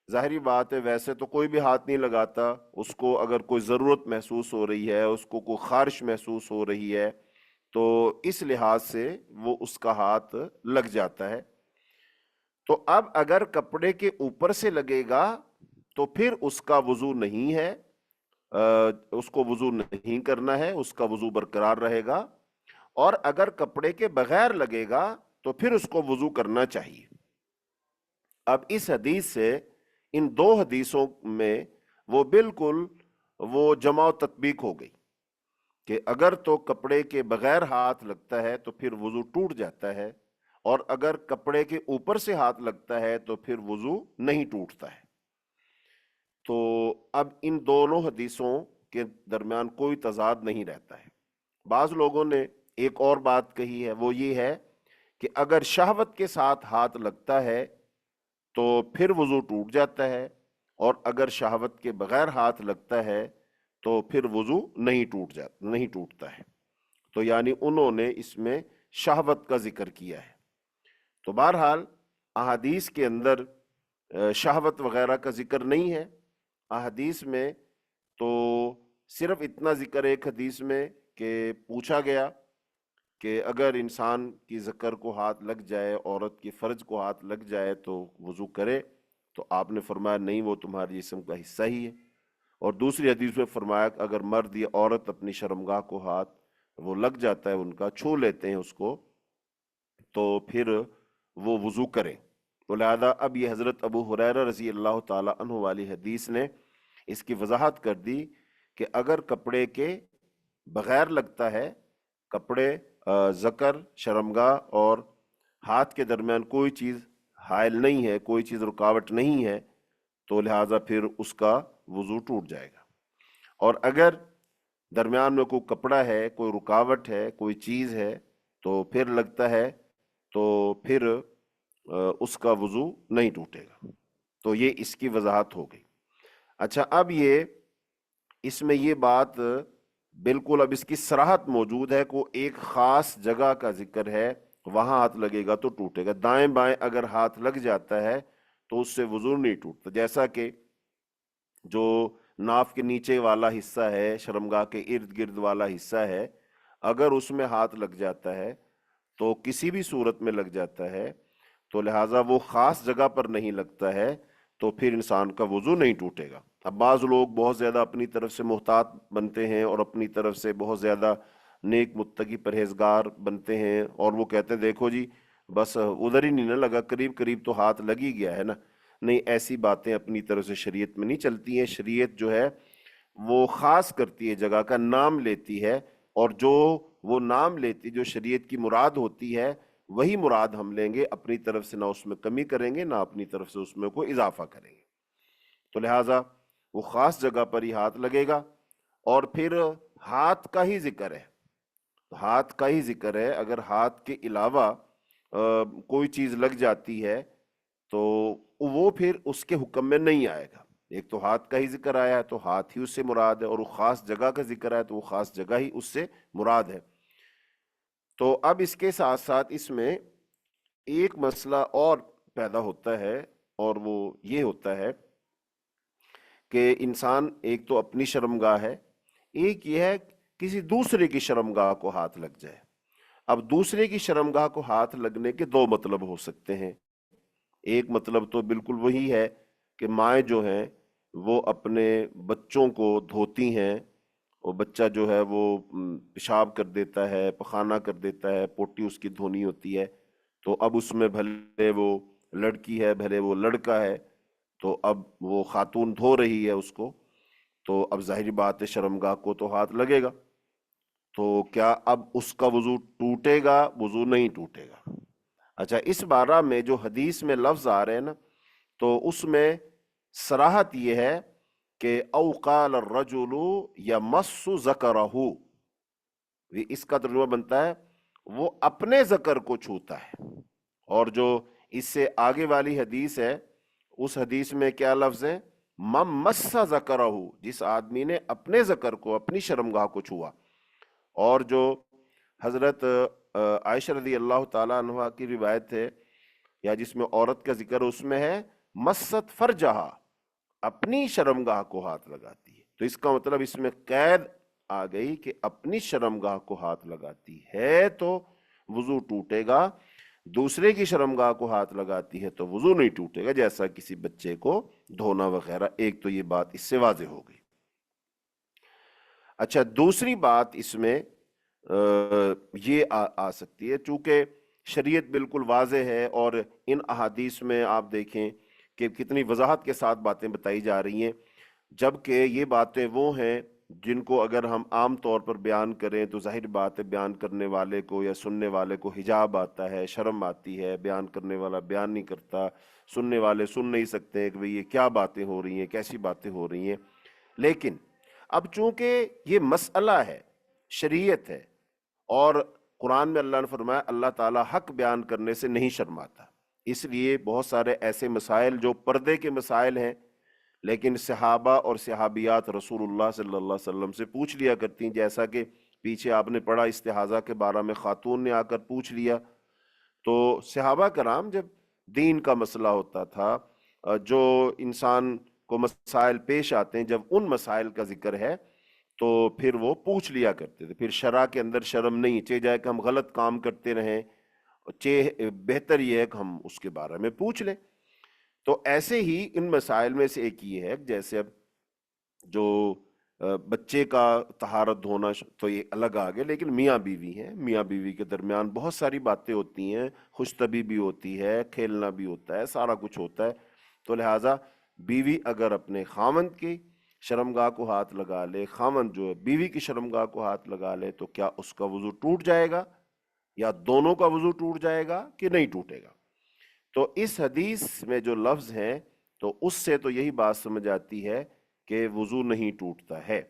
ظاہری بات ہے ویسے تو کوئی بھی ہاتھ نہیں لگاتا، اس کو اگر کوئی ضرورت محسوس ہو رہی ہے، اس کو کوئی خارش محسوس ہو رہی ہے، تو اس لحاظ سے وہ اس کا ہاتھ لگ جاتا ہے۔ تو اب اگر کپڑے کے اوپر سے لگے گا تو پھر اس کا وضو نہیں ہے، اس کو وضو نہیں کرنا ہے، اس کا وضو برقرار رہے گا۔ اور اگر کپڑے کے بغیر لگے گا تو پھر اس کو وضو کرنا چاہیے۔ اب اس حدیث سے ان دو حدیثوں میں وہ بالکل وہ جمع و تطبیق ہو گئی کہ اگر تو کپڑے کے بغیر ہاتھ لگتا ہے تو پھر وضو ٹوٹ جاتا ہے، اور اگر کپڑے کے اوپر سے ہاتھ لگتا ہے تو پھر وضو نہیں ٹوٹتا ہے۔ تو اب ان دونوں حدیثوں کے درمیان کوئی تضاد نہیں رہتا ہے۔ بعض لوگوں نے ایک اور بات کہی ہے، وہ یہ ہے کہ اگر شہوت کے ساتھ ہاتھ لگتا ہے تو پھر وضو ٹوٹ جاتا ہے، اور اگر شہوت کے بغیر ہاتھ لگتا ہے تو پھر وضو نہیں ٹوٹتا ہے۔ تو یعنی انہوں نے اس میں شہوت کا ذکر کیا ہے۔ تو بہرحال احادیث کے اندر شہوت وغیرہ کا ذکر نہیں ہے۔ احادیث میں تو صرف اتنا ذکر ایک حدیث میں کہ پوچھا گیا کہ اگر انسان کی ذکر کو ہاتھ لگ جائے، عورت کی فرج کو ہاتھ لگ جائے تو وضو کرے، تو آپ نے فرمایا نہیں، وہ تمہارے جسم کا حصہ ہی ہے۔ اور دوسری حدیث میں فرمایا کہ اگر مرد یا عورت اپنی شرمگاہ کو ہاتھ وہ لگ جاتا ہے، ان کا چھو لیتے ہیں اس کو، تو پھر وہ وضو کریں۔ تو لہذا اب یہ حضرت ابو ہریرہ رضی اللہ تعالی عنہ والی حدیث نے اس کی وضاحت کر دی کہ اگر کپڑے کے بغیر لگتا ہے، کپڑے ذکر، شرمگاہ اور ہاتھ کے درمیان کوئی چیز حائل نہیں ہے، کوئی چیز رکاوٹ نہیں ہے، تو لہٰذا پھر اس کا وضو ٹوٹ جائے گا۔ اور اگر درمیان میں کوئی کپڑا ہے، کوئی رکاوٹ ہے، کوئی چیز ہے، تو پھر لگتا ہے، تو پھر اس کا وضو نہیں ٹوٹے گا۔ تو یہ اس کی وضاحت ہو گئی۔ اچھا، اب اس میں یہ بات بالکل اب اس کی صراحت موجود ہے کہ ایک خاص جگہ کا ذکر ہے، وہاں ہاتھ لگے گا تو ٹوٹے گا۔ دائیں بائیں اگر ہاتھ لگ جاتا ہے تو اس سے وضو نہیں ٹوٹتا، جیسا کہ جو ناف کے نیچے والا حصہ ہے، شرمگاہ کے ارد گرد والا حصہ ہے، اگر اس میں ہاتھ لگ جاتا ہے تو کسی بھی صورت میں لگ جاتا ہے، تو لہٰذا وہ خاص جگہ پر نہیں لگتا ہے، تو پھر انسان کا وضو نہیں ٹوٹے گا۔ اب بعض لوگ بہت زیادہ اپنی طرف سے محتاط بنتے ہیں اور اپنی طرف سے بہت زیادہ نیک متقی پرہیزگار بنتے ہیں، اور وہ کہتے ہیں دیکھو جی بس ادھر ہی نہیں نہ لگا، قریب قریب تو ہاتھ لگ ہی گیا ہے نا۔ نہیں، ایسی باتیں اپنی طرف سے شریعت میں نہیں چلتی ہیں۔ شریعت جو ہے وہ خاص کرتی ہے، جگہ کا نام لیتی ہے، اور جو وہ نام لیتی، جو شریعت کی مراد ہوتی ہے، وہی مراد ہم لیں گے، اپنی طرف سے نہ اس میں کمی کریں گے، نہ اپنی طرف سے اس میں کوئی اضافہ کریں گے۔ تو لہٰذا وہ خاص جگہ پر ہی ہاتھ لگے گا۔ اور پھر ہاتھ کا ہی ذکر ہے، ہاتھ کا ہی ذکر ہے، اگر ہاتھ کے علاوہ کوئی چیز لگ جاتی ہے تو وہ پھر اس کے حکم میں نہیں آئے گا۔ ایک تو ہاتھ کا ہی ذکر آیا ہے تو ہاتھ ہی اس سے مراد ہے، اور وہ خاص جگہ کا ذکر آیا تو وہ خاص جگہ ہی اس سے مراد ہے۔ تو اب اس کے ساتھ ساتھ اس میں ایک مسئلہ اور پیدا ہوتا ہے، اور وہ یہ ہوتا ہے کہ انسان ایک تو اپنی شرمگاہ ہے، ایک یہ ہے کسی دوسرے کی شرمگاہ کو ہاتھ لگ جائے۔ اب دوسرے کی شرمگاہ کو ہاتھ لگنے کے دو مطلب ہو سکتے ہیں۔ ایک مطلب تو بالکل وہی ہے کہ مائیں جو ہیں وہ اپنے بچوں کو دھوتی ہیں، اور بچہ جو ہے وہ پیشاب کر دیتا ہے، پخانہ کر دیتا ہے، پوٹی اس کی دھونی ہوتی ہے، تو اب اس میں بھلے وہ لڑکی ہے بھلے وہ لڑکا ہے، تو اب وہ خاتون دھو رہی ہے اس کو، تو اب ظاہری بات ہے شرمگاہ کو تو ہاتھ لگے گا۔ تو کیا اب اس کا وضو ٹوٹے گا؟ وضو نہیں ٹوٹے گا۔ اچھا، اس بارہ میں جو حدیث میں لفظ آ رہے ہیں نا، تو اس میں صراحت یہ ہے کہ او قال الرجل یمس ذکرہ، اس کا ترجمہ بنتا ہے وہ اپنے ذکر کو چھوتا ہے۔ اور جو اس سے آگے والی حدیث ہے، اس حدیث میں کیا لفظ ہے؟ من مس ذکرہ، جس آدمی نے اپنے ذکر کو، اپنی شرمگاہ کو چھوا۔ اور جو حضرت عائشہ رضی اللہ تعالیٰ عنہ کی روایت ہے، یا جس میں عورت کا ذکر اس میں ہے مست فرجہا، اپنی شرمگاہ کو ہاتھ لگاتی ہے۔ تو اس کا مطلب اس میں قید آ گئی کہ اپنی شرمگاہ کو ہاتھ لگاتی ہے تو وضو ٹوٹے گا، دوسرے کی شرمگاہ کو ہاتھ لگاتی ہے تو وضو نہیں ٹوٹے گا، جیسا کسی بچے کو دھونا وغیرہ۔ ایک تو یہ بات اس سے واضح ہو گئی۔ اچھا، دوسری بات اس میں یہ آ سکتی ہے، چونکہ شریعت بالکل واضح ہے، اور ان احادیث میں آپ دیکھیں کہ کتنی وضاحت کے ساتھ باتیں بتائی جا رہی ہیں، جبکہ یہ باتیں وہ ہیں جن کو اگر ہم عام طور پر بیان کریں تو ظاہر بات ہے بیان کرنے والے کو یا سننے والے کو حجاب آتا ہے، شرم آتی ہے، بیان کرنے والا بیان نہیں کرتا، سننے والے سن نہیں سکتے کہ بھئی یہ کیا باتیں ہو رہی ہیں، کیسی باتیں ہو رہی ہیں۔ لیکن اب چونکہ یہ مسئلہ ہے، شریعت ہے، اور قرآن میں اللہ نے فرمایا اللہ تعالیٰ حق بیان کرنے سے نہیں شرماتا، اس لیے بہت سارے ایسے مسائل جو پردے کے مسائل ہیں، لیکن صحابہ اور صحابیات رسول اللہ صلی اللہ علیہ وسلم سے پوچھ لیا کرتی ہیں، جیسا کہ پیچھے آپ نے پڑھا استحاضہ کے بارے میں خاتون نے آ کر پوچھ لیا۔ تو صحابہ کرام جب دین کا مسئلہ ہوتا تھا، جو انسان کو مسائل پیش آتے ہیں، جب ان مسائل کا ذکر ہے تو پھر وہ پوچھ لیا کرتے تھے. پھر شرع کے اندر شرم نہیں، چاہے جائے کہ ہم غلط کام کرتے رہیں، چاہے بہتر یہ ہے کہ ہم اس کے بارے میں پوچھ لیں. تو ایسے ہی ان مسائل میں سے ایک یہ ہے، جیسے اب جو بچے کا طہارت ہونا تو یہ الگ آ گیا، لیکن میاں بیوی ہیں، میاں بیوی کے درمیان بہت ساری باتیں ہوتی ہیں، خوش طبی بھی ہوتی ہے، کھیلنا بھی ہوتا ہے، سارا کچھ ہوتا ہے. تو لہٰذا بیوی اگر اپنے خاوند کی شرمگاہ کو ہاتھ لگا لے، خاوند جو ہے بیوی کی شرمگاہ کو ہاتھ لگا لے، تو کیا اس کا وضو ٹوٹ جائے گا، یا دونوں کا وضو ٹوٹ جائے گا کہ نہیں ٹوٹے گا؟ تو اس حدیث میں جو لفظ ہیں تو اس سے تو یہی بات سمجھ آتی ہے کہ وضو نہیں ٹوٹتا ہے.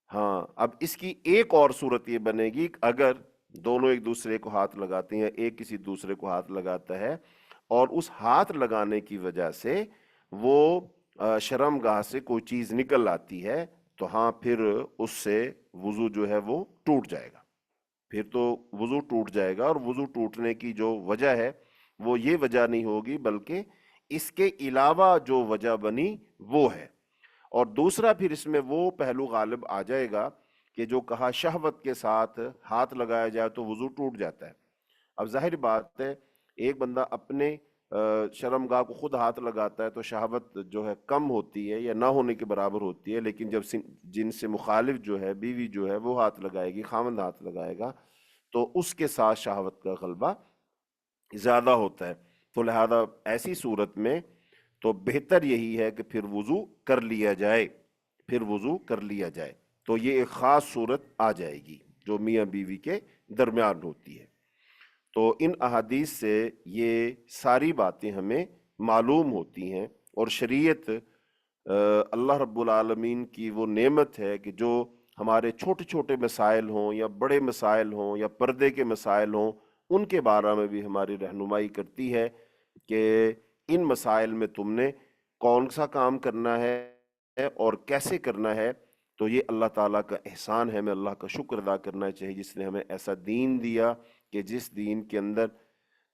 ہاں، اب اس کی ایک اور صورت یہ بنے گی کہ اگر دونوں ایک دوسرے کو ہاتھ لگاتے ہیں، ایک کسی دوسرے کو ہاتھ لگاتا ہے اور اس ہاتھ لگانے کی وجہ سے وہ شرمگاہ سے کوئی چیز نکل آتی ہے، تو ہاں پھر اس سے وضو جو ہے وہ ٹوٹ جائے گا. پھر تو وضو ٹوٹ جائے گا، اور وضو ٹوٹنے کی جو وجہ ہے وہ یہ وجہ نہیں ہوگی، بلکہ اس کے علاوہ جو وجہ بنی وہ ہے. اور دوسرا پھر اس میں وہ پہلو غالب آ جائے گا کہ جو کہا شہوت کے ساتھ ہاتھ لگایا جائے تو وضو ٹوٹ جاتا ہے. اب ظاہر بات ہے، ایک بندہ اپنے شرمگاہ کو خود ہاتھ لگاتا ہے تو شہوت جو ہے کم ہوتی ہے یا نہ ہونے کے برابر ہوتی ہے، لیکن جب جن سے مخالف جو ہے بیوی جو ہے وہ ہاتھ لگائے گی، خاوند ہاتھ لگائے گا، تو اس کے ساتھ شہوت کا غلبہ زیادہ ہوتا ہے. تو لہذا ایسی صورت میں تو بہتر یہی ہے کہ پھر وضو کر لیا جائے، پھر وضو کر لیا جائے. تو یہ ایک خاص صورت آ جائے گی جو میاں بیوی کے درمیان ہوتی ہے. تو ان احادیث سے یہ ساری باتیں ہمیں معلوم ہوتی ہیں، اور شریعت اللہ رب العالمین کی وہ نعمت ہے کہ جو ہمارے چھوٹے چھوٹے مسائل ہوں یا بڑے مسائل ہوں یا پردے کے مسائل ہوں، ان کے بارے میں بھی ہماری رہنمائی کرتی ہے کہ ان مسائل میں تم نے کون سا کام کرنا ہے اور کیسے کرنا ہے. تو یہ اللہ تعالیٰ کا احسان ہے، ہمیں اللہ کا شکر ادا کرنا چاہیے جس نے ہمیں ایسا دین دیا کہ جس دین کے اندر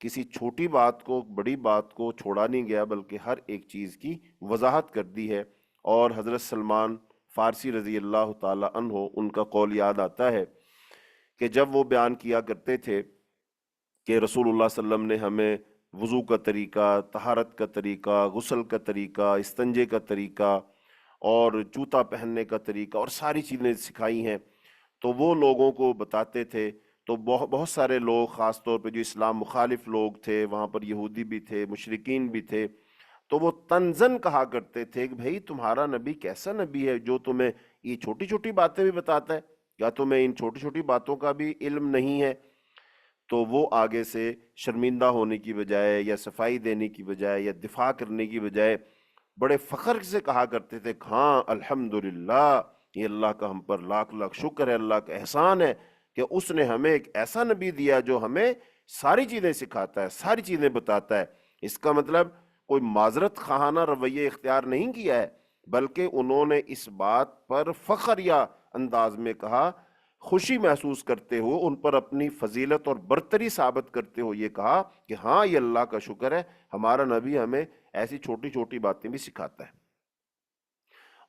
کسی چھوٹی بات کو، بڑی بات کو چھوڑا نہیں گیا، بلکہ ہر ایک چیز کی وضاحت کر دی ہے. اور حضرت سلمان فارسی رضی اللہ تعالیٰ عنہ، ان کا قول یاد آتا ہے کہ جب وہ بیان کیا کرتے تھے کہ رسول اللہ صلی اللہ علیہ وسلم نے ہمیں وضو کا طریقہ، طہارت کا طریقہ، غسل کا طریقہ، استنجے کا طریقہ اور جوتا پہننے کا طریقہ اور ساری چیزیں سکھائی ہیں، تو وہ لوگوں کو بتاتے تھے. تو بہت سارے لوگ، خاص طور پہ جو اسلام مخالف لوگ تھے، وہاں پر یہودی بھی تھے، مشرکین بھی تھے، تو وہ تنزن کہا کرتے تھے کہ بھئی تمہارا نبی کیسا نبی ہے جو تمہیں یہ چھوٹی چھوٹی باتیں بھی بتاتا ہے، یا تمہیں ان چھوٹی چھوٹی باتوں کا بھی علم نہیں ہے؟ تو وہ آگے سے شرمندہ ہونے کی بجائے یا صفائی دینے کی بجائے یا دفاع کرنے کی بجائے بڑے فخر سے کہا کرتے تھے کہ ہاں الحمدللہ، یہ اللہ کا ہم پر لاکھ لاکھ شکر ہے، اللہ کا احسان ہے کہ اس نے ہمیں ایک ایسا نبی دیا جو ہمیں ساری چیزیں سکھاتا ہے، ساری چیزیں بتاتا ہے. اس کا مطلب کوئی معذرت خواہانہ رویہ اختیار نہیں کیا ہے، بلکہ انہوں نے اس بات پر فخر یا انداز میں کہا، خوشی محسوس کرتے ہوئے، ان پر اپنی فضیلت اور برتری ثابت کرتے ہوئے یہ کہا کہ ہاں یہ اللہ کا شکر ہے، ہمارا نبی ہمیں ایسی چھوٹی چھوٹی باتیں بھی سکھاتا ہے.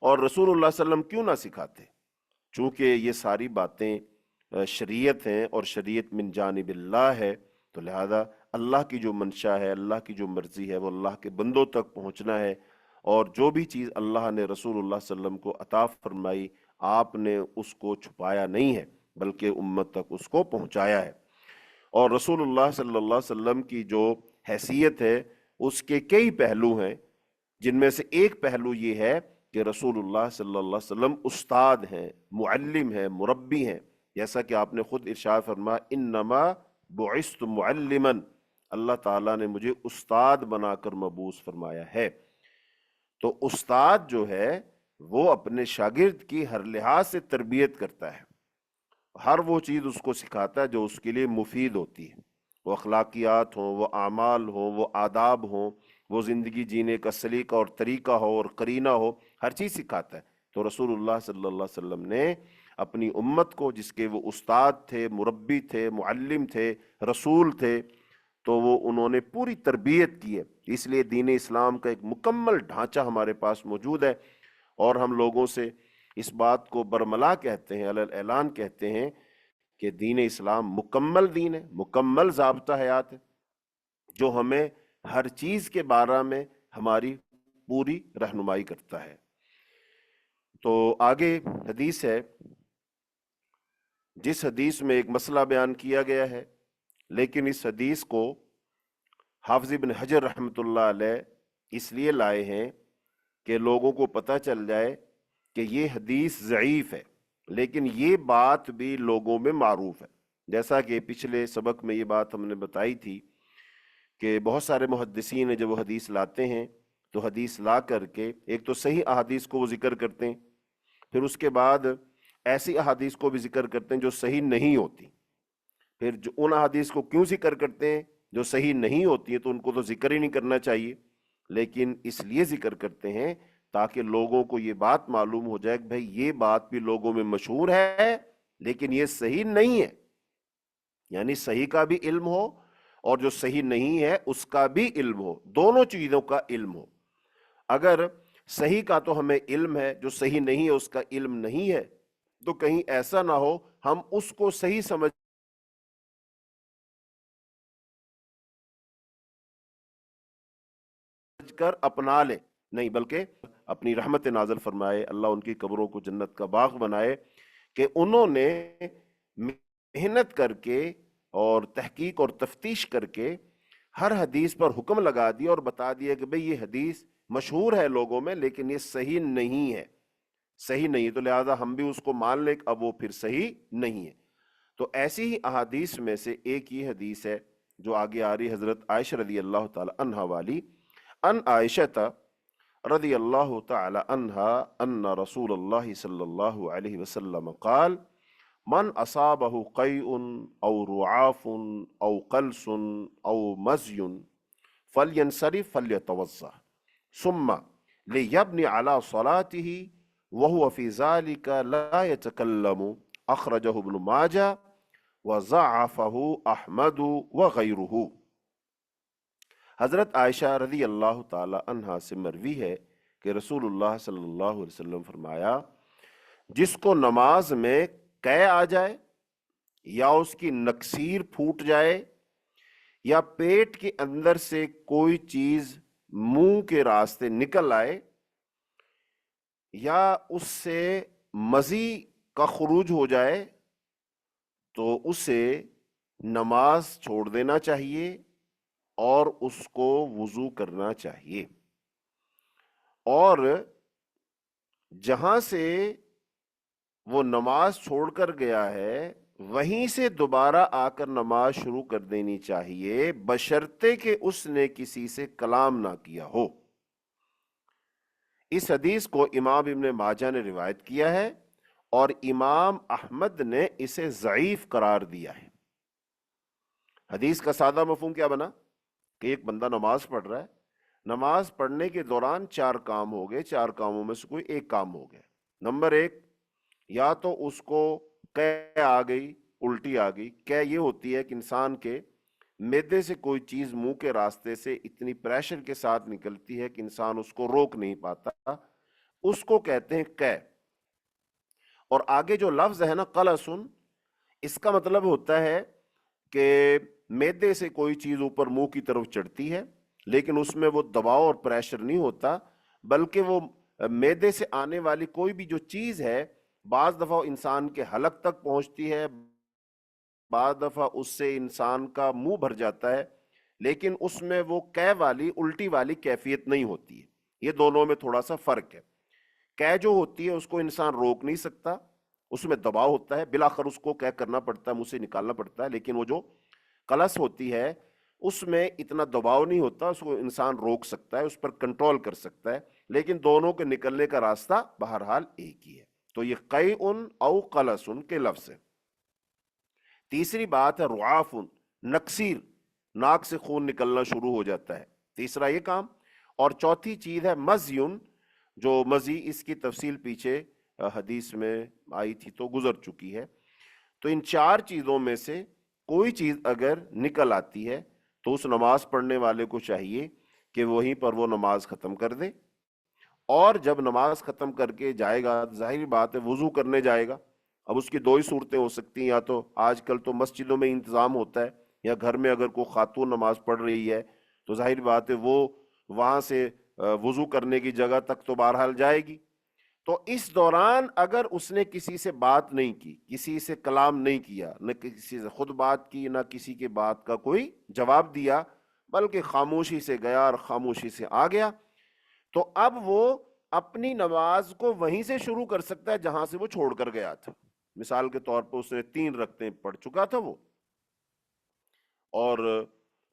اور رسول اللہ صلی اللہ علیہ وسلم کیوں نہ سکھاتے؟ چونکہ یہ ساری باتیں شریعت ہیں، اور شریعت من جانب اللہ ہے، تو لہذا اللہ کی جو منشا ہے، اللہ کی جو مرضی ہے، وہ اللہ کے بندوں تک پہنچنا ہے. اور جو بھی چیز اللہ نے رسول اللہ صلی اللہ علیہ وسلم کو عطا فرمائی، آپ نے اس کو چھپایا نہیں ہے، بلکہ امت تک اس کو پہنچایا ہے. اور رسول اللہ صلی اللہ علیہ وسلم کی جو حیثیت ہے، اس کے کئی پہلو ہیں، جن میں سے ایک پہلو یہ ہے کہ رسول اللہ صلی اللہ علیہ وسلم استاد ہیں، معلم ہیں، مربی ہیں. جیسا کہ آپ نے خود ارشاد فرمایا انما بعثت معلما، اللہ تعالیٰ نے مجھے استاد بنا کر مبعوث فرمایا ہے. تو استاد جو ہے وہ اپنے شاگرد کی ہر لحاظ سے تربیت کرتا ہے، ہر وہ چیز اس کو سکھاتا ہے جو اس کے لیے مفید ہوتی ہے، وہ اخلاقیات ہوں، وہ اعمال ہوں، وہ آداب ہوں، وہ زندگی جینے کا سلیقہ اور طریقہ ہو اور قرینہ ہو، ہر چیز سکھاتا ہے. تو رسول اللہ صلی اللہ علیہ وسلم نے اپنی امت کو، جس کے وہ استاد تھے، مربی تھے، معلم تھے، رسول تھے، تو وہ انہوں نے پوری تربیت کی ہے. اس لیے دین اسلام کا ایک مکمل ڈھانچہ ہمارے پاس موجود ہے. اور ہم لوگوں سے اس بات کو برملا کہتے ہیں، علی اعلان کہتے ہیں کہ دین اسلام مکمل دین ہے، مکمل ضابطہ حیات ہے، جو ہمیں ہر چیز کے بارے میں ہماری پوری رہنمائی کرتا ہے۔ تو آگے حدیث ہے، جس حدیث میں ایک مسئلہ بیان کیا گیا ہے، لیکن اس حدیث کو حافظ ابن حجر رحمۃ اللہ علیہ اس لیے لائے ہیں کہ لوگوں کو پتہ چل جائے کہ یہ حدیث ضعیف ہے، لیکن یہ بات بھی لوگوں میں معروف ہے۔ جیسا کہ پچھلے سبق میں یہ بات ہم نے بتائی تھی کہ بہت سارے محدثین ہیں جب وہ حدیث لاتے ہیں تو حدیث لا کر کے ایک تو صحیح احادیث کو وہ ذکر کرتے ہیں، پھر اس کے بعد ایسی احادیث کو بھی ذکر کرتے ہیں جو صحیح نہیں ہوتی، پھر جو ان احادیث کو کیوں ذکر کرتے ہیں جو صحیح نہیں ہوتی ہیں، تو ان کو تو ذکر ہی نہیں کرنا چاہیے، لیکن اس لیے ذکر کرتے ہیں تاکہ لوگوں کو یہ بات معلوم ہو جائے کہ بھائی یہ بات بھی لوگوں میں مشہور ہے لیکن یہ صحیح نہیں ہے، یعنی صحیح کا بھی علم ہو اور جو صحیح نہیں ہے اس کا بھی علم ہو، دونوں چیزوں کا علم ہو۔ اگر صحیح کا تو ہمیں علم ہے، جو صحیح نہیں ہے اس کا علم نہیں ہے، تو کہیں ایسا نہ ہو ہم اس کو صحیح سمجھ کر اپنا لیں، نہیں بلکہ اپنی رحمت نازل فرمائے، اللہ ان کی قبروں کو جنت کا باغ بنائے کہ انہوں نے محنت کر کے اور تحقیق اور تفتیش کر کے ہر حدیث پر حکم لگا دیا اور بتا دیا کہ بھئی یہ حدیث مشہور ہے لوگوں میں لیکن یہ صحیح نہیں ہے، صحیح نہیں ہے، تو لہذا ہم بھی اس کو مان لیں اب وہ پھر صحیح نہیں ہے۔ تو ایسی ہی احادیث میں سے ایک یہ حدیث ہے جو آگے آ رہی، حضرت عائشہ رضی اللہ تعالی عنہا والی، ان عائشہ رضی اللہ تعالی عنہا ان رسول اللہ صلی اللہ علیہ وسلم قال من اصابہ قیء او رعاف او قلس او مزی فلینصرف فلیتوضا ثم لیبنی علی صلاته وهو فی ذلک لا یتکلم، اخرجہ ابن ماجہ وضعفہ احمد وغیرہ۔ حضرت عائشہ رضی اللہ تعالی عنہا سے مروی ہے کہ رسول اللہ صلی اللہ علیہ وسلم فرمایا، جس کو نماز میں قے آ جائے یا اس کی نکسیر پھوٹ جائے یا پیٹ کے اندر سے کوئی چیز منہ کے راستے نکل آئے یا اس سے مزی کا خروج ہو جائے، تو اسے نماز چھوڑ دینا چاہیے اور اس کو وضو کرنا چاہیے، اور جہاں سے وہ نماز چھوڑ کر گیا ہے وہیں سے دوبارہ آ کر نماز شروع کر دینی چاہیے، بشرطے کہ اس نے کسی سے کلام نہ کیا ہو۔ اس حدیث کو امام ابن ماجہ نے روایت کیا ہے اور امام احمد نے اسے ضعیف قرار دیا ہے۔ حدیث کا سادہ مفہوم کیا بنا کہ ایک بندہ نماز پڑھ رہا ہے، نماز پڑھنے کے دوران چار کام ہو گئے، چار کاموں میں سے کوئی ایک کام ہو گیا۔ نمبر ایک، یا تو اس کو قے آ گئی، الٹی آ گئی۔ قے یہ ہوتی ہے کہ انسان کے معدے سے کوئی چیز منہ کے راستے سے اتنی پریشر کے ساتھ نکلتی ہے کہ انسان اس کو روک نہیں پاتا، اس کو کہتے ہیں قے۔ اور آگے جو لفظ ہے نا قلسن، اس کا مطلب ہوتا ہے کہ معدے سے کوئی چیز اوپر منہ کی طرف چڑھتی ہے لیکن اس میں وہ دباؤ اور پریشر نہیں ہوتا، بلکہ وہ معدے سے آنے والی کوئی بھی جو چیز ہے بعض دفعہ انسان کے حلق تک پہنچتی ہے، بعض دفعہ اس سے انسان کا منہ بھر جاتا ہے، لیکن اس میں وہ قے والی الٹی والی کیفیت نہیں ہوتی ہے۔ یہ دونوں میں تھوڑا سا فرق ہے۔ قے جو ہوتی ہے اس کو انسان روک نہیں سکتا، اس میں دباؤ ہوتا ہے، بلاخر اس کو قے کرنا پڑتا ہے، منہ سے نکالنا پڑتا ہے، لیکن وہ جو قلس ہوتی ہے اس میں اتنا دباؤ نہیں ہوتا، اس کو انسان روک سکتا ہے، اس پر کنٹرول کر سکتا ہے، لیکن دونوں کے نکلنے کا راستہ بہرحال ایک ہی ہے۔ تو یہ قیء او قلس کے لفظ ہے۔ تیسری بات ہے رعاف، نکسیر، ناک سے خون نکلنا شروع ہو جاتا ہے، تیسرا یہ کام۔ اور چوتھی چیز ہے مزی، جو مزی اس کی تفصیل پیچھے حدیث میں آئی تھی تو گزر چکی ہے۔ تو ان چار چیزوں میں سے کوئی چیز اگر نکل آتی ہے تو اس نماز پڑھنے والے کو چاہیے کہ وہیں پر وہ نماز ختم کر دے اور جب نماز ختم کر کے جائے گا، ظاہری بات ہے وضو کرنے جائے گا. اب اس کی دو ہی صورتیں ہو سکتی ہیں، یا تو آج کل تو مسجدوں میں انتظام ہوتا ہے، یا گھر میں اگر کوئی خاتون نماز پڑھ رہی ہے تو ظاہر بات ہے وہ وہاں سے وضو کرنے کی جگہ تک تو بہرحال جائے گی. تو اس دوران اگر اس نے کسی سے بات نہیں کی، کسی سے کلام نہیں کیا، نہ کسی سے خود بات کی، نہ کسی کے بات کا کوئی جواب دیا، بلکہ خاموشی سے گیا اور خاموشی سے آ گیا، تو اب وہ اپنی نماز کو وہیں سے شروع کر سکتا ہے جہاں سے وہ چھوڑ کر گیا تھا. مثال کے طور پر اس نے 3 رکعتیں پڑھ چکا تھا وہ، اور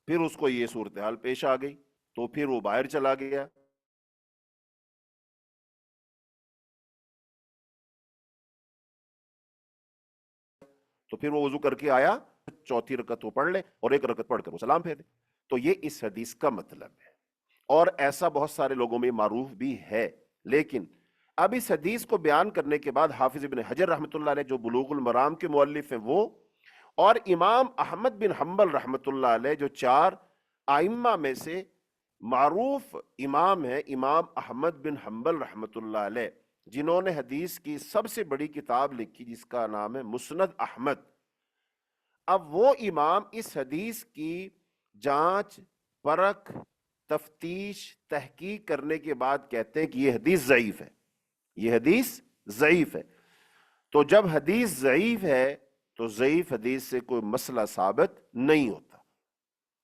پھر اس کو یہ صورتحال پیش آ گئی، تو پھر وہ باہر چلا گیا. تو پھر وہ وضو کر کے آیا، چوتھی رکعت وہ پڑھ لے اور ایک رکعت پڑھ کر وہ سلام پھیر دے. تو یہ اس حدیث کا مطلب ہے، اور ایسا بہت سارے لوگوں میں معروف بھی ہے. لیکن اب اس حدیث کو بیان کرنے کے بعد حافظ ابن حجر رحمۃ اللہ علیہ جو بلوغ المرام کے مؤلف ہیں وہ، اور امام احمد بن حنبل رحمۃ اللہ علیہ جو 4 ائمہ میں سے معروف امام ہے، امام احمد بن حنبل رحمۃ اللہ علیہ، جنہوں نے حدیث کی سب سے بڑی کتاب لکھی جس کا نام ہے مسند احمد. اب وہ امام اس حدیث کی جانچ، پرکھ، تفتیش، تحقیق کرنے کے بعد کہتے ہیں کہ یہ حدیث ضعیف ہے، یہ حدیث ضعیف ہے. تو جب حدیث ضعیف ہے تو ضعیف حدیث سے کوئی مسئلہ ثابت نہیں ہوتا.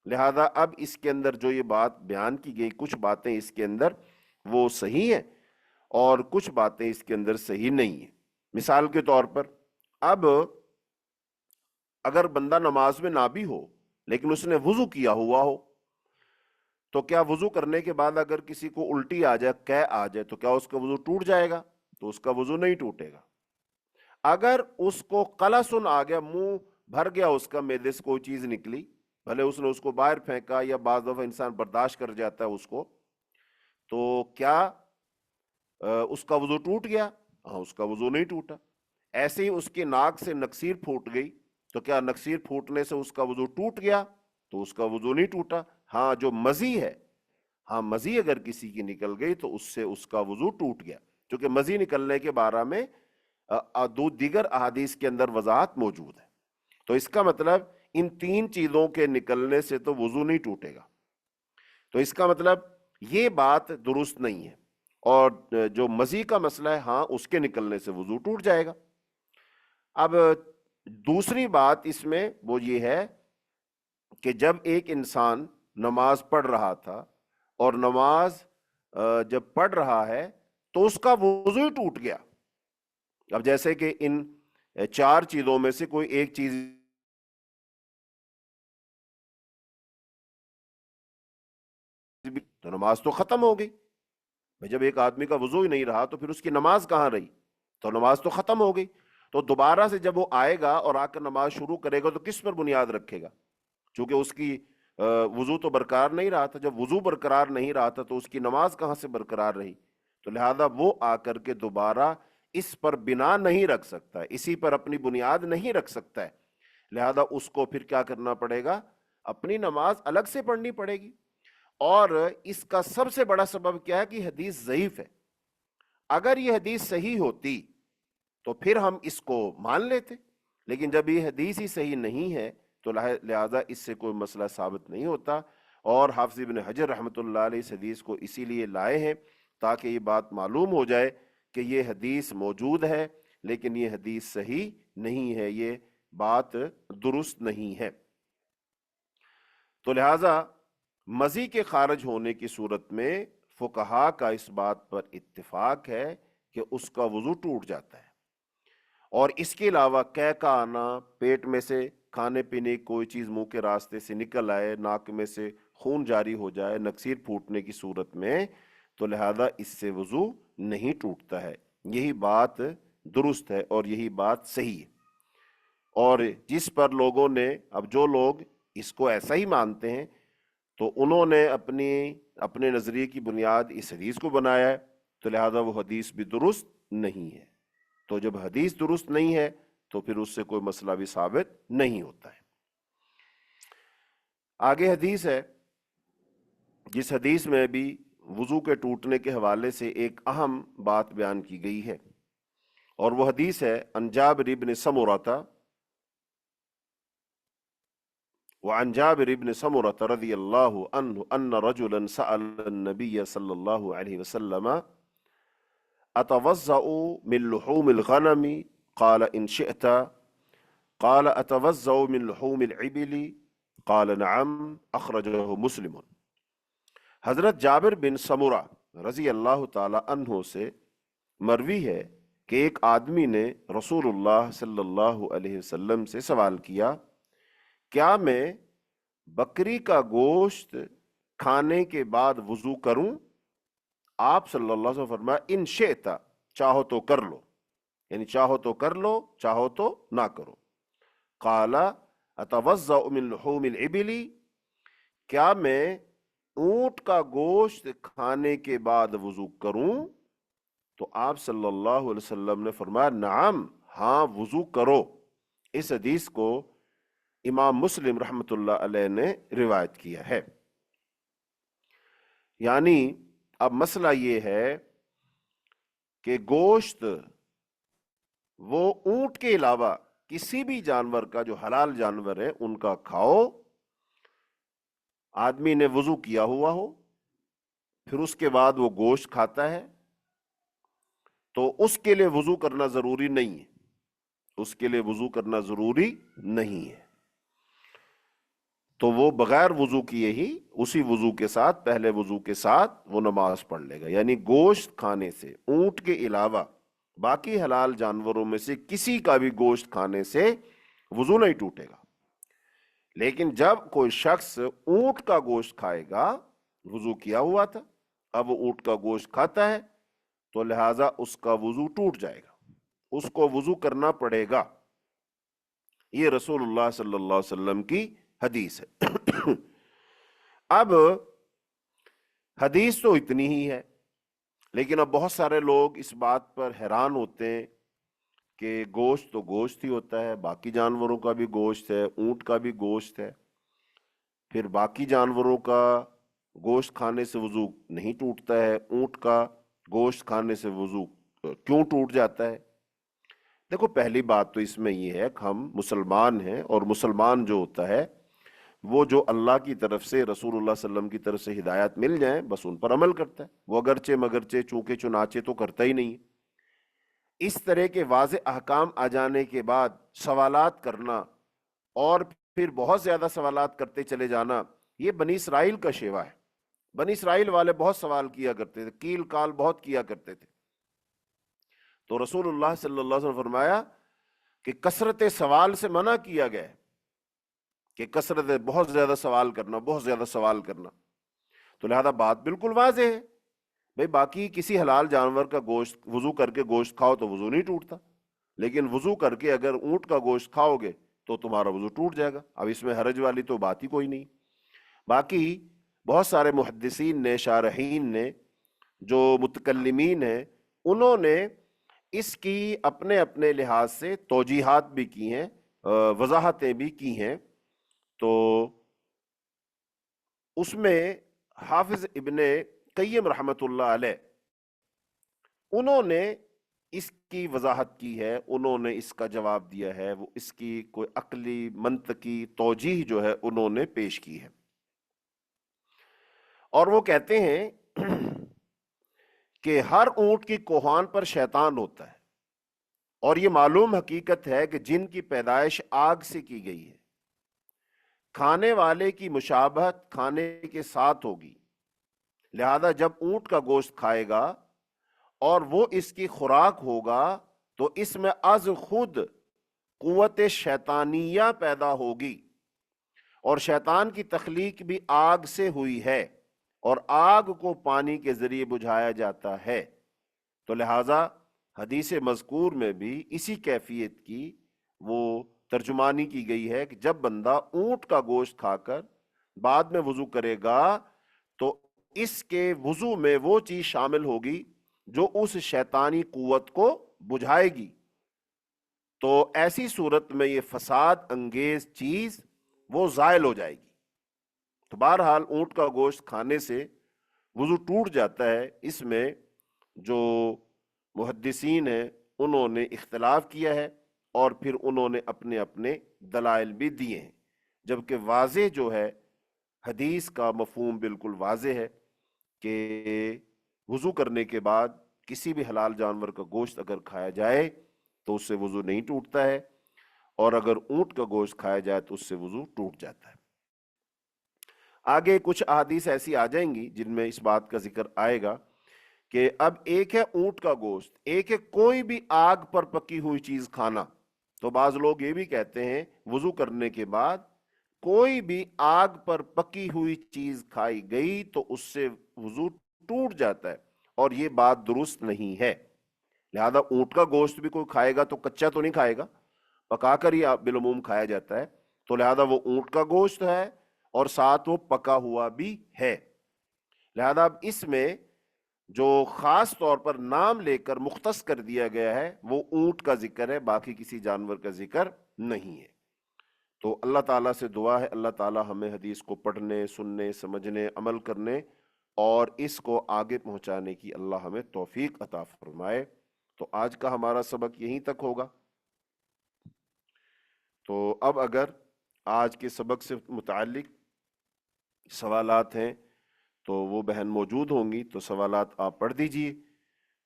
لہذا اب اس کے اندر جو یہ بات بیان کی گئی، کچھ باتیں اس کے اندر وہ صحیح ہیں اور کچھ باتیں اس کے اندر صحیح نہیں ہیں. مثال کے طور پر اب اگر بندہ نماز میں نہ بھی ہو لیکن اس نے وضو کیا ہوا ہو، تو کیا وضو کرنے کے بعد اگر کسی کو الٹی آ جائے، قے آ جائے، تو کیا اس کا وضو ٹوٹ جائے گا؟ تو اس کا وضو نہیں ٹوٹے گا. اگر اس کو قلسن آ گیا، منہ بھر گیا اس کا، معدے سے کوئی چیز نکلی، بھلے اس نے اس کو باہر پھینکا یا بعض دفعہ انسان برداشت کر جاتا ہے اس کو، تو کیا اس کا وضو ٹوٹ گیا؟ ہاں، اس کا وضو نہیں ٹوٹا. ایسے ہی اس کی ناک سے نکسیر پھوٹ گئی، تو کیا نکسیر پھوٹنے سے اس کا وضو ٹوٹ گیا؟ تو اس کا وضو نہیں ٹوٹا. ہاں، جو مزی ہے، ہاں مزی اگر کسی کی نکل گئی تو اس سے اس کا وضو ٹوٹ گیا، کیونکہ مزی نکلنے کے بارے میں دیگر احادیث کے اندر وضاحت موجود ہے. تو اس کا مطلب ان 3 چیزوں کے نکلنے سے تو وضو نہیں ٹوٹے گا. تو اس کا مطلب یہ بات درست نہیں ہے. اور جو مزی کا مسئلہ ہے، ہاں اس کے نکلنے سے وضو ٹوٹ جائے گا. اب دوسری بات اس میں وہ یہ ہے کہ جب ایک انسان نماز پڑھ رہا تھا اور نماز جب پڑھ رہا ہے تو اس کا وضو ہی ٹوٹ گیا. اب جیسے کہ ان 4 چیزوں میں سے کوئی ایک چیز، تو نماز تو ختم ہو گئی. جب ایک آدمی کا وضو ہی نہیں رہا تو پھر اس کی نماز کہاں رہی؟ تو نماز تو ختم ہو گئی. تو دوبارہ سے جب وہ آئے گا اور آ کر نماز شروع کرے گا تو کس پر بنیاد رکھے گا؟ چونکہ اس کی وضو تو برقرار نہیں رہا تھا. جب وضو برقرار نہیں رہا تھا تو اس کی نماز کہاں سے برقرار رہی؟ تو لہذا وہ آ کر کے دوبارہ اس پر بنا نہیں رکھ سکتا ہے، اسی پر اپنی بنیاد نہیں رکھ سکتا ہے. لہذا اس کو پھر کیا کرنا پڑے گا؟ اپنی نماز الگ سے پڑھنی پڑے گی. اور اس کا سب سے بڑا سبب کیا ہے کہ حدیث ضعیف ہے. اگر یہ حدیث صحیح ہوتی تو پھر ہم اس کو مان لیتے، لیکن جب یہ حدیث ہی صحیح نہیں ہے تو لہذا اس سے کوئی مسئلہ ثابت نہیں ہوتا. اور حافظ ابن حجر رحمۃ اللہ علیہ اس حدیث کو اسی لیے لائے ہیں تاکہ یہ بات معلوم ہو جائے کہ یہ حدیث موجود ہے لیکن یہ حدیث صحیح نہیں ہے، یہ بات درست نہیں ہے. تو لہذا مزی کے خارج ہونے کی صورت میں فقہا کا اس بات پر اتفاق ہے کہ اس کا وضو ٹوٹ جاتا ہے. اور اس کے علاوہ قے کا آنا، پیٹ میں سے کھانے پینے کی کوئی چیز منہ کے راستے سے نکل آئے، ناک میں سے خون جاری ہو جائے نکسیر پھوٹنے کی صورت میں، تو لہذا اس سے وضو نہیں ٹوٹتا ہے. یہی بات درست ہے اور یہی بات صحیح ہے. اور جس پر لوگوں نے، اب جو لوگ اس کو ایسا ہی مانتے ہیں تو انہوں نے اپنے نظریے کی بنیاد اس حدیث کو بنایا ہے، تو لہذا وہ حدیث بھی درست نہیں ہے. تو جب حدیث درست نہیں ہے تو پھر اس سے کوئی مسئلہ بھی ثابت نہیں ہوتا ہے. آگے حدیث ہے جس حدیث میں بھی وضو کے ٹوٹنے کے حوالے سے ایک اہم بات بیان کی گئی ہے، اور وہ حدیث ہے عن جابر بن سمرہ، وعن جابر بن سمرة رضي الله عنه أن رجلا سأل النبي صلى الله عليه وسلم أتوضأ من لحوم الغنم قال إن شئت، قال أتوضأ من لحوم الإبل قال نعم، أخرجه مسلم۔ حضرت جابر بن سمرہ رضی اللہ تعالی عنہ سے مروی ہے کہ ایک آدمی نے رسول اللہ صلی اللہ علیہ وسلم سے سوال کیا، کیا میں بکری کا گوشت کھانے کے بعد وضو کروں؟ آپ صلی اللہ علیہ وسلم فرمایا ان شئت، چاہو تو کر لو، یعنی چاہو تو کر لو، چاہو تو نہ کرو۔ قال اتوضأ من لحوم الابل، کیا میں اونٹ کا گوشت کھانے کے بعد وضو کروں؟ تو آپ صلی اللہ علیہ وسلم نے فرمایا نعم، ہاں وضو کرو۔ اس حدیث کو امام مسلم رحمۃ اللہ علیہ نے روایت کیا ہے۔ یعنی اب مسئلہ یہ ہے کہ گوشت وہ اونٹ کے علاوہ کسی بھی جانور کا جو حلال جانور ہے ان کا کھاؤ، آدمی نے وضو کیا ہوا ہو پھر اس کے بعد وہ گوشت کھاتا ہے تو اس کے لیے وضو کرنا ضروری نہیں ہے، اس کے لیے وضو کرنا ضروری نہیں ہے، تو وہ بغیر وضو کیے ہی اسی وضو کے ساتھ، پہلے وضو کے ساتھ وہ نماز پڑھ لے گا۔ یعنی گوشت کھانے سے، اونٹ کے علاوہ باقی حلال جانوروں میں سے کسی کا بھی گوشت کھانے سے وضو نہیں ٹوٹے گا، لیکن جب کوئی شخص اونٹ کا گوشت کھائے گا، وضو کیا ہوا تھا، اب وہ اونٹ کا گوشت کھاتا ہے تو لہٰذا اس کا وضو ٹوٹ جائے گا، اس کو وضو کرنا پڑے گا۔ یہ رسول اللہ صلی اللہ علیہ وسلم کی حدیث ہے۔ اب حدیث تو اتنی ہی ہے، لیکن اب بہت سارے لوگ اس بات پر حیران ہوتے ہیں کہ گوشت تو گوشت ہی ہوتا ہے، باقی جانوروں کا بھی گوشت ہے، اونٹ کا بھی گوشت ہے، پھر باقی جانوروں کا گوشت کھانے سے وضو نہیں ٹوٹتا ہے، اونٹ کا گوشت کھانے سے وضو کیوں ٹوٹ جاتا ہے؟ دیکھو پہلی بات تو اس میں یہ ہے کہ ہم مسلمان ہیں، اور مسلمان جو ہوتا ہے وہ جو اللہ کی طرف سے، رسول اللہ صلی اللہ علیہ وسلم کی طرف سے ہدایات مل جائیں بس ان پر عمل کرتا ہے، وہ اگرچہ مگرچہ چونکہ چنانچہ تو کرتا ہی نہیں ہے۔ اس طرح کے واضح احکام آ جانے کے بعد سوالات کرنا اور پھر بہت زیادہ سوالات کرتے چلے جانا، یہ بنی اسرائیل کا شیوا ہے۔ بنی اسرائیل والے بہت سوال کیا کرتے تھے، کیل کال بہت کیا کرتے تھے، تو رسول اللہ صلی اللہ علیہ وسلم نے فرمایا کہ کثرت سوال سے منع کیا گیا ہے، کہ کثرت بہت زیادہ سوال کرنا، بہت زیادہ سوال کرنا، تو لہذا بات بالکل واضح ہے بھئی باقی کسی حلال جانور کا گوشت وضو کر کے گوشت کھاؤ تو وضو نہیں ٹوٹتا، لیکن وضو کر کے اگر اونٹ کا گوشت کھاؤ گے تو تمہارا وضو ٹوٹ جائے گا۔ اب اس میں حرج والی تو بات ہی کوئی نہیں۔ باقی بہت سارے محدثین نے، شارحین نے، جو متکلمین ہیں، انہوں نے اس کی اپنے اپنے لحاظ سے توجیحات بھی کی ہیں، وضاحتیں بھی کی ہیں، تو اس میں حافظ ابن قیم رحمت اللہ علیہ انہوں نے اس کی وضاحت کی ہے، انہوں نے اس کا جواب دیا ہے، وہ اس کی کوئی عقلی منطقی توجیح جو ہے انہوں نے پیش کی ہے، اور وہ کہتے ہیں کہ ہر اونٹ کی کوہان پر شیطان ہوتا ہے، اور یہ معلوم حقیقت ہے کہ جن کی پیدائش آگ سے کی گئی ہے، کھانے والے کی مشابہت کھانے کے ساتھ ہوگی، لہذا جب اونٹ کا گوشت کھائے گا اور وہ اس کی خوراک ہوگا تو اس میں از خود قوت شیطانیہ پیدا ہوگی، اور شیطان کی تخلیق بھی آگ سے ہوئی ہے، اور آگ کو پانی کے ذریعے بجھایا جاتا ہے، تو لہذا حدیث مذکور میں بھی اسی کیفیت کی وہ ترجمانی کی گئی ہے کہ جب بندہ اونٹ کا گوشت کھا کر بعد میں وضو کرے گا تو اس کے وضو میں وہ چیز شامل ہوگی جو اس شیطانی قوت کو بجھائے گی، تو ایسی صورت میں یہ فساد انگیز چیز وہ زائل ہو جائے گی۔ تو بہرحال اونٹ کا گوشت کھانے سے وضو ٹوٹ جاتا ہے، اس میں جو محدثین ہیں انہوں نے اختلاف کیا ہے اور پھر انہوں نے اپنے اپنے دلائل بھی دیے ہیں، جبکہ واضح جو ہے حدیث کا مفہوم بالکل واضح ہے کہ وضو کرنے کے بعد کسی بھی حلال جانور کا گوشت اگر کھایا جائے تو اس سے وضو نہیں ٹوٹتا ہے، اور اگر اونٹ کا گوشت کھایا جائے تو اس سے وضو ٹوٹ جاتا ہے۔ آگے کچھ احادیث ایسی آ جائیں گی جن میں اس بات کا ذکر آئے گا کہ اب ایک ہے اونٹ کا گوشت، ایک ہے کوئی بھی آگ پر پکی ہوئی چیز کھانا۔ تو بعض لوگ یہ بھی کہتے ہیں وضو کرنے کے بعد کوئی بھی آگ پر پکی ہوئی چیز کھائی گئی تو اس سے وضو ٹوٹ جاتا ہے، اور یہ بات درست نہیں ہے۔ لہذا اونٹ کا گوشت بھی کوئی کھائے گا تو کچا تو نہیں کھائے گا، پکا کر ہی بالعموم کھایا جاتا ہے، تو لہذا وہ اونٹ کا گوشت ہے اور ساتھ وہ پکا ہوا بھی ہے۔ لہذا اب اس میں جو خاص طور پر نام لے کر مختص کر دیا گیا ہے وہ اونٹ کا ذکر ہے، باقی کسی جانور کا ذکر نہیں ہے۔ تو اللہ تعالیٰ سے دعا ہے اللہ تعالیٰ ہمیں حدیث کو پڑھنے، سننے، سمجھنے، عمل کرنے اور اس کو آگے پہنچانے کی اللہ ہمیں توفیق عطا فرمائے۔ تو آج کا ہمارا سبق یہیں تک ہوگا۔ تو اب اگر آج کے سبق سے متعلق سوالات ہیں تو وہ بہن موجود ہوں گی، تو سوالات آپ پڑھ دیجئے،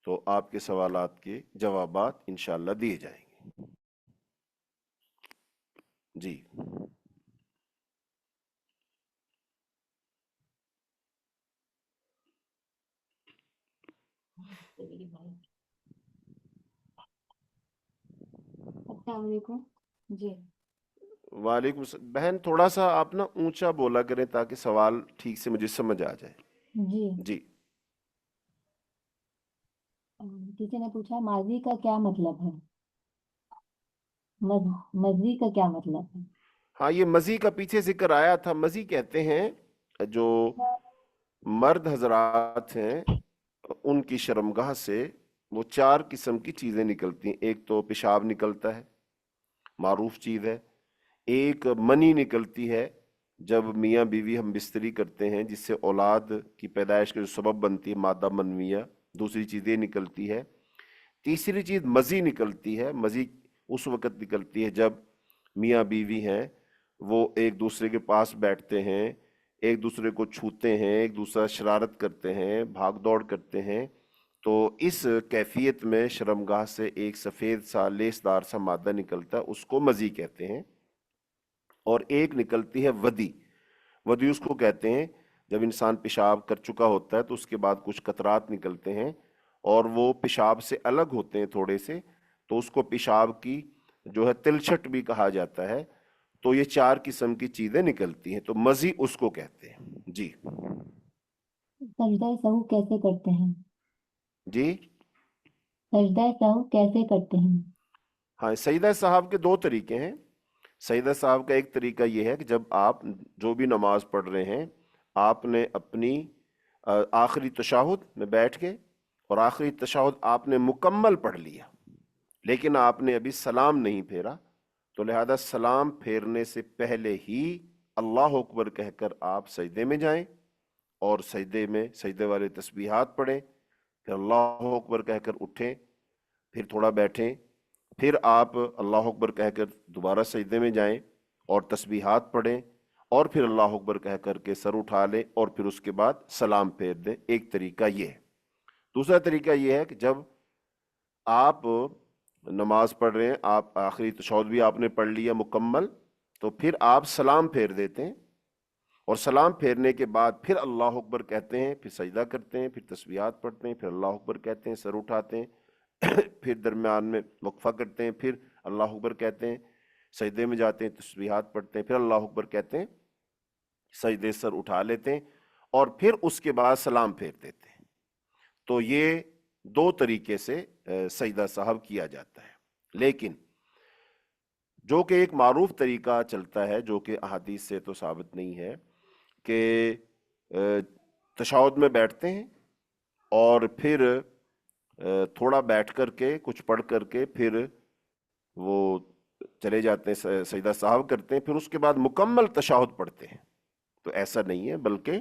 تو آپ کے سوالات کے جوابات انشاءاللہ دیے جائیں گے۔ جی السلام علیکم۔ جی وعلیکم السلام۔ بہن تھوڑا سا آپ نا اونچا بولا کریں تاکہ سوال ٹھیک سے مجھے سمجھ آ جائے۔ جی جی ٹیچر نے پوچھا ماضی کا کیا مطلب ہے؟ ماضی کا کیا مطلب ہے؟ ہاں، یہ مزی کا پیچھے ذکر آیا تھا۔ مزی کہتے ہیں جو مرد حضرات ہیں ان کی شرمگاہ سے وہ 4 قسم کی چیزیں نکلتی ہیں۔ ایک تو پیشاب نکلتا ہے، معروف چیز ہے۔ ایک منی نکلتی ہے جب میاں بیوی ہم بستری کرتے ہیں، جس سے اولاد کی پیدائش کا جو سبب بنتی ہے، مادہ منویہ۔ دوسری چیز یہ نکلتی ہے۔ تیسری چیز مزی نکلتی ہے۔ مزی اس وقت نکلتی ہے جب میاں بیوی ہیں وہ ایک دوسرے کے پاس بیٹھتے ہیں، ایک دوسرے کو چھوتے ہیں، ایک دوسرا شرارت کرتے ہیں، بھاگ دوڑ کرتے ہیں، تو اس کیفیت میں شرمگاہ سے ایک سفید سا لیسدار سا مادہ نکلتا ہے، اس کو مزی کہتے ہیں۔ اور ایک نکلتی ہے ودی۔ ودی اس کو کہتے ہیں جب انسان پیشاب کر چکا ہوتا ہے تو اس کے بعد کچھ قطرات نکلتے ہیں اور وہ پیشاب سے الگ ہوتے ہیں تھوڑے سے، تو اس کو پیشاب کی جو ہے تلچھٹ بھی کہا جاتا ہے۔ تو یہ 4 قسم کی چیزیں نکلتی ہیں، تو مزی اس کو کہتے ہیں۔ جی سجدہ سہو کیسے کرتے ہیں؟ جی سجدہ سہو کیسے کرتے ہیں؟ ہاں، سجدہ صاحب کے 2 طریقے ہیں۔ سجدہ صاحب کا ایک طریقہ یہ ہے کہ جب آپ جو بھی نماز پڑھ رہے ہیں، آپ نے اپنی آخری تشہد میں بیٹھ کے، اور آخری تشہد آپ نے مکمل پڑھ لیا لیکن آپ نے ابھی سلام نہیں پھیرا، تو لہذا سلام پھیرنے سے پہلے ہی اللہ اکبر کہہ کر آپ سجدے میں جائیں، اور سجدے میں سجدے والے تسبیحات پڑھیں، پھر اللہ اکبر کہہ کر اٹھیں، پھر تھوڑا بیٹھیں، پھر آپ اللہ اکبر کہہ کر دوبارہ سجدے میں جائیں اور تسبیحات پڑھیں، اور پھر اللہ اکبر کہہ کر کے سر اٹھا لیں اور پھر اس کے بعد سلام پھیر دیں۔ ایک طریقہ یہ ہے۔ دوسرا طریقہ یہ ہے کہ جب آپ نماز پڑھ رہے ہیں، آپ آخری تشہد بھی آپ نے پڑھ لیا مکمل، تو پھر آپ سلام پھیر دیتے ہیں، اور سلام پھیرنے کے بعد پھر اللہ اکبر کہتے ہیں، پھر سجدہ کرتے ہیں، پھر تسبیحات پڑھتے ہیں، پھر اللہ اکبر کہتے ہیں، سر اٹھاتے ہیں، پھر درمیان میں وقفہ کرتے ہیں، پھر اللہ اکبر کہتے ہیں، سجدے میں جاتے ہیں، تسبیحات پڑھتے ہیں، پھر اللہ اکبر کہتے ہیں، سجدے سر اٹھا لیتے ہیں، اور پھر اس کے بعد سلام پھیر دیتے ہیں۔ تو یہ 2 طریقے سے سجدہ صاحب کیا جاتا ہے، لیکن جو کہ ایک معروف طریقہ چلتا ہے جو کہ احادیث سے تو ثابت نہیں ہے کہ تشہد میں بیٹھتے ہیں اور پھر تھوڑا بیٹھ کر کے کچھ پڑھ کر کے پھر وہ چلے جاتے ہیں، سجدہ صاحب کرتے ہیں، پھر اس کے بعد مکمل تشہد پڑھتے ہیں۔ تو ایسا نہیں ہے، بلکہ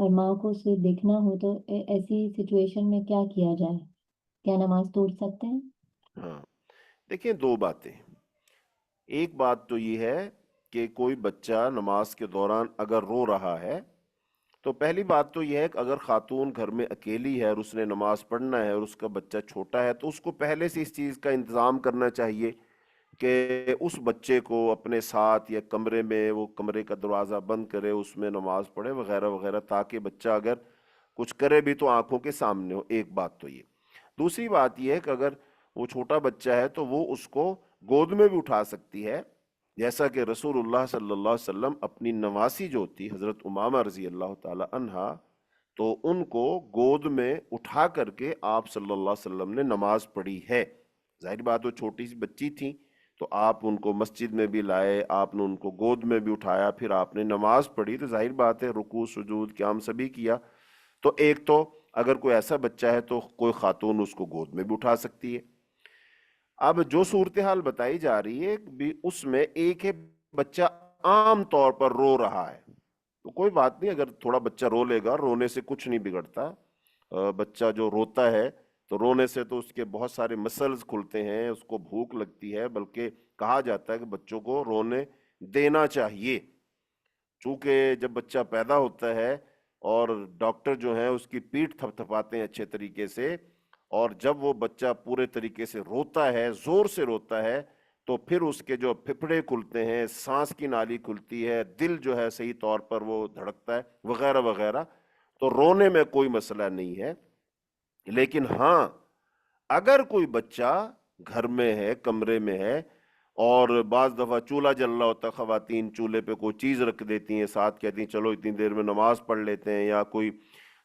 اور ماں کو اسے دیکھنا ہو تو ایسی سچویشن میں کیا کیا جائے؟ کیا نماز توڑ سکتے ہیں؟ ہاں، دیکھیں دو باتیں. ایک بات تو یہ ہے کہ کوئی بچہ نماز کے دوران اگر رو رہا ہے تو پہلی بات تو یہ ہے کہ اگر خاتون گھر میں اکیلی ہے اور اس نے نماز پڑھنا ہے اور اس کا بچہ چھوٹا ہے تو اس کو پہلے سے اس چیز کا انتظام کرنا چاہیے کہ اس بچے کو اپنے ساتھ یا کمرے میں وہ کمرے کا دروازہ بند کرے، اس میں نماز پڑھے وغیرہ وغیرہ، تاکہ بچہ اگر کچھ کرے بھی تو آنکھوں کے سامنے ہو. ایک بات تو یہ. دوسری بات یہ ہے کہ اگر وہ چھوٹا بچہ ہے تو وہ اس کو گود میں بھی اٹھا سکتی ہے، جیسا کہ رسول اللہ صلی اللہ علیہ وسلم اپنی نواسی جو تھی حضرت امامہ رضی اللہ تعالی عنہا، تو ان کو گود میں اٹھا کر کے آپ صلی اللہ علیہ وسلم نے نماز پڑھی ہے. ظاہر بات وہ چھوٹی سی بچی تھی تو آپ ان کو مسجد میں بھی لائے، آپ نے ان کو گود میں بھی اٹھایا، پھر آپ نے نماز پڑھی. تو ظاہر بات ہے رکوع سجود قیام سبھی کیا. تو ایک تو اگر کوئی ایسا بچہ ہے تو کوئی خاتون اس کو گود میں بھی اٹھا سکتی ہے. اب جو صورتحال بتائی جا رہی ہے بھی اس میں ایک ہے بچہ عام طور پر رو رہا ہے تو کوئی بات نہیں، اگر تھوڑا بچہ رو لے گا، رونے سے کچھ نہیں بگڑتا. بچہ جو روتا ہے تو رونے سے تو اس کے بہت سارے مسلز کھلتے ہیں، اس کو بھوک لگتی ہے، بلکہ کہا جاتا ہے کہ بچوں کو رونے دینا چاہیے. چونکہ جب بچہ پیدا ہوتا ہے اور ڈاکٹر جو ہیں اس کی پیٹھ تھپ تھپاتے ہیں اچھے طریقے سے، اور جب وہ بچہ پورے طریقے سے روتا ہے، زور سے روتا ہے، تو پھر اس کے جو پھپھڑے کھلتے ہیں، سانس کی نالی کھلتی ہے، دل جو ہے صحیح طور پر وہ دھڑکتا ہے وغیرہ وغیرہ. تو رونے میں کوئی مسئلہ نہیں ہے. لیکن ہاں، اگر کوئی بچہ گھر میں ہے، کمرے میں ہے، اور بعض دفعہ چولہا جل رہا ہوتا ہے، خواتین چولہے پہ کوئی چیز رکھ دیتی ہیں، ساتھ کہتی ہیں چلو اتنی دیر میں نماز پڑھ لیتے ہیں، یا کوئی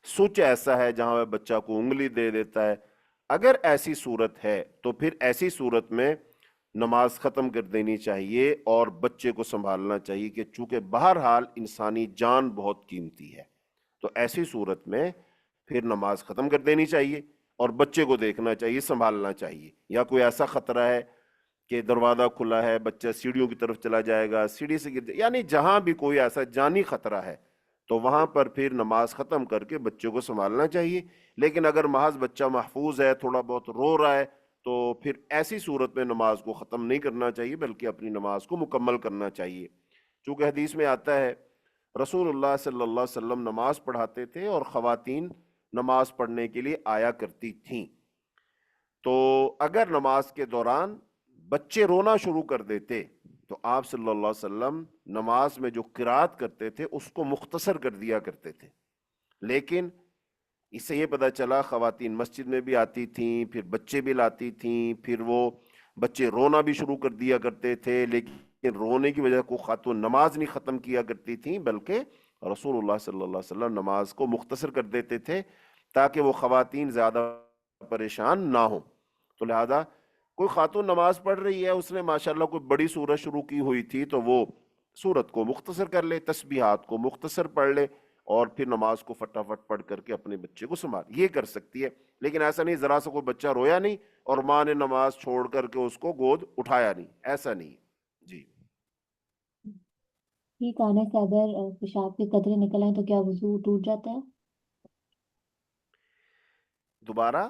سوئچ ایسا ہے جہاں وہ بچہ کو انگلی دے دیتا ہے، اگر ایسی صورت ہے تو پھر ایسی صورت میں نماز ختم کر دینی چاہیے اور بچے کو سنبھالنا چاہیے، کہ چونکہ بہرحال انسانی جان بہت قیمتی ہے. تو ایسی صورت میں پھر نماز ختم کر دینی چاہیے اور بچے کو دیکھنا چاہیے، سنبھالنا چاہیے. یا کوئی ایسا خطرہ ہے کہ دروازہ کھلا ہے، بچہ سیڑھیوں کی طرف چلا جائے گا، سیڑھی سے گر جائے، یعنی جہاں بھی کوئی ایسا جانی خطرہ ہے تو وہاں پر پھر نماز ختم کر کے بچے کو سنبھالنا چاہیے. لیکن اگر محض بچہ محفوظ ہے، تھوڑا بہت رو رہا ہے، تو پھر ایسی صورت میں نماز کو ختم نہیں کرنا چاہیے بلکہ اپنی نماز کو مکمل کرنا چاہیے. چونکہ حدیث میں آتا ہے رسول اللہ صلی اللہ علیہ وسلم نماز پڑھاتے تھے اور خواتین نماز پڑھنے کے لیے آیا کرتی تھیں. تو اگر نماز کے دوران بچے رونا شروع کر دیتے تو آپ صلی اللہ علیہ وسلم نماز میں جو قرات کرتے تھے اس کو مختصر کر دیا کرتے تھے. لیکن اس سے یہ پتہ چلا خواتین مسجد میں بھی آتی تھیں، پھر بچے بھی لاتی تھیں، پھر وہ بچے رونا بھی شروع کر دیا کرتے تھے، لیکن رونے کی وجہ کو خاتون نماز نہیں ختم کیا کرتی تھیں، بلکہ رسول اللہ صلی اللہ علیہ وسلم نماز کو مختصر کر دیتے تھے تاکہ وہ خواتین زیادہ پریشان نہ ہوں. تو لہذا کوئی خاتون نماز پڑھ رہی ہے، اس نے ماشاءاللہ کوئی بڑی سورت شروع کی ہوئی تھی تو وہ سورت کو مختصر کر لے، تسبیحات کو مختصر پڑھ لے اور پھر نماز کو فٹافٹ پڑھ کر کے اپنے بچے کو سنبھال، یہ کر سکتی ہے. لیکن ایسا نہیں ذرا سا کوئی بچہ رویا نہیں اور ماں نے نماز چھوڑ کر کے اس کو گود اٹھایا نہیں، ایسا نہیں. جی ٹھیک آنے سے اگر پیشاب کے قطرے نکل آئیں تو کیا وضو ٹوٹ جاتا ہے؟ دوبارہ.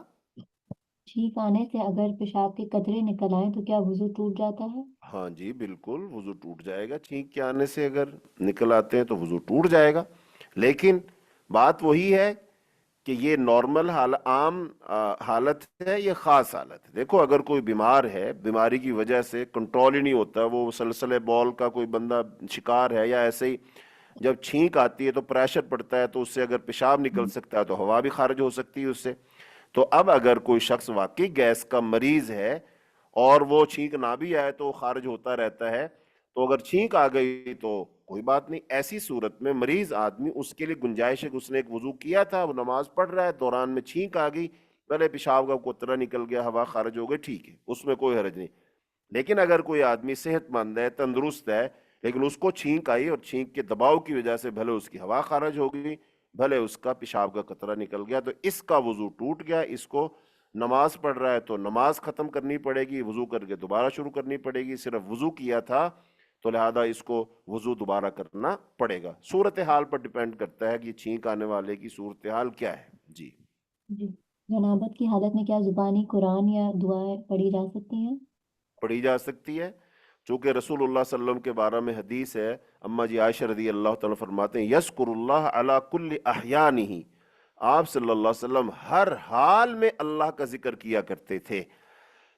ٹھیک آنے سے اگر پیشاب کے قطرے نکل آئیں تو کیا وضو ٹوٹ جاتا ہے؟ ہاں جی بالکل وضو ٹوٹ جائے گا. چھینک کے آنے سے اگر نکل آتے ہیں تو وضو ٹوٹ جائے گا. لیکن بات وہی ہے کہ یہ نارمل عام حالت ہے، یہ خاص حالت ہے. دیکھو اگر کوئی بیمار ہے، بیماری کی وجہ سے کنٹرول ہی نہیں ہوتا، وہ سلسلے بال کا کوئی بندہ شکار ہے، یا ایسے ہی جب چھینک آتی ہے تو پریشر پڑتا ہے تو اس سے اگر پیشاب نکل سکتا ہے تو ہوا بھی خارج ہو سکتی ہے اس سے. تو اب اگر کوئی شخص واقعی گیس کا مریض ہے اور وہ چھینک نہ بھی آئے تو خارج ہوتا رہتا ہے، تو اگر چھینک آ گئی تو کوئی بات نہیں. ایسی صورت میں مریض آدمی، اس کے لیے گنجائش ہے کہ اس نے ایک وضو کیا تھا، وہ نماز پڑھ رہا ہے، دوران میں چھینک آ گئی، پہلے پیشاب کا قطرہ نکل گیا، ہوا خارج ہو گئی، ٹھیک ہے، اس میں کوئی حرج نہیں. لیکن اگر کوئی آدمی صحت مند ہے، تندرست ہے، لیکن اس کو چھینک آئی اور چھینک کے دباؤ کی وجہ سے بھلے اس کی ہوا خارج ہو گئی، بھلے اس کا پیشاب کا قطرہ نکل گیا، تو اس کا وضو ٹوٹ گیا. اس کو نماز پڑھ رہا ہے تو نماز ختم کرنی پڑے گی، وضو کر کے دوبارہ شروع کرنی پڑے گی. صرف وضو کیا تھا تو لہذا اس کو وضو دوبارہ کرنا پڑے گا. صورتحال پر ڈیپینڈ کرتا ہے کہ یہ چھینک آنے والے کی صورتحال کیا ہے. جی جی جنابت کی حالت میں کیا زبانی قرآن یا دعائیں پڑھی جا سکتی ہیں؟ پڑھی جا سکتی ہے، چونکہ رسول اللہ صلی اللہ علیہ وسلم کے بارے میں حدیث ہے. اما جی عائشہ رضی اللہ تعالیٰ فرماتے ہیں یذکر اللہ علی کل احیانہ، آپ صلی اللہ علیہ وسلم ہر حال میں اللہ کا ذکر کیا کرتے تھے.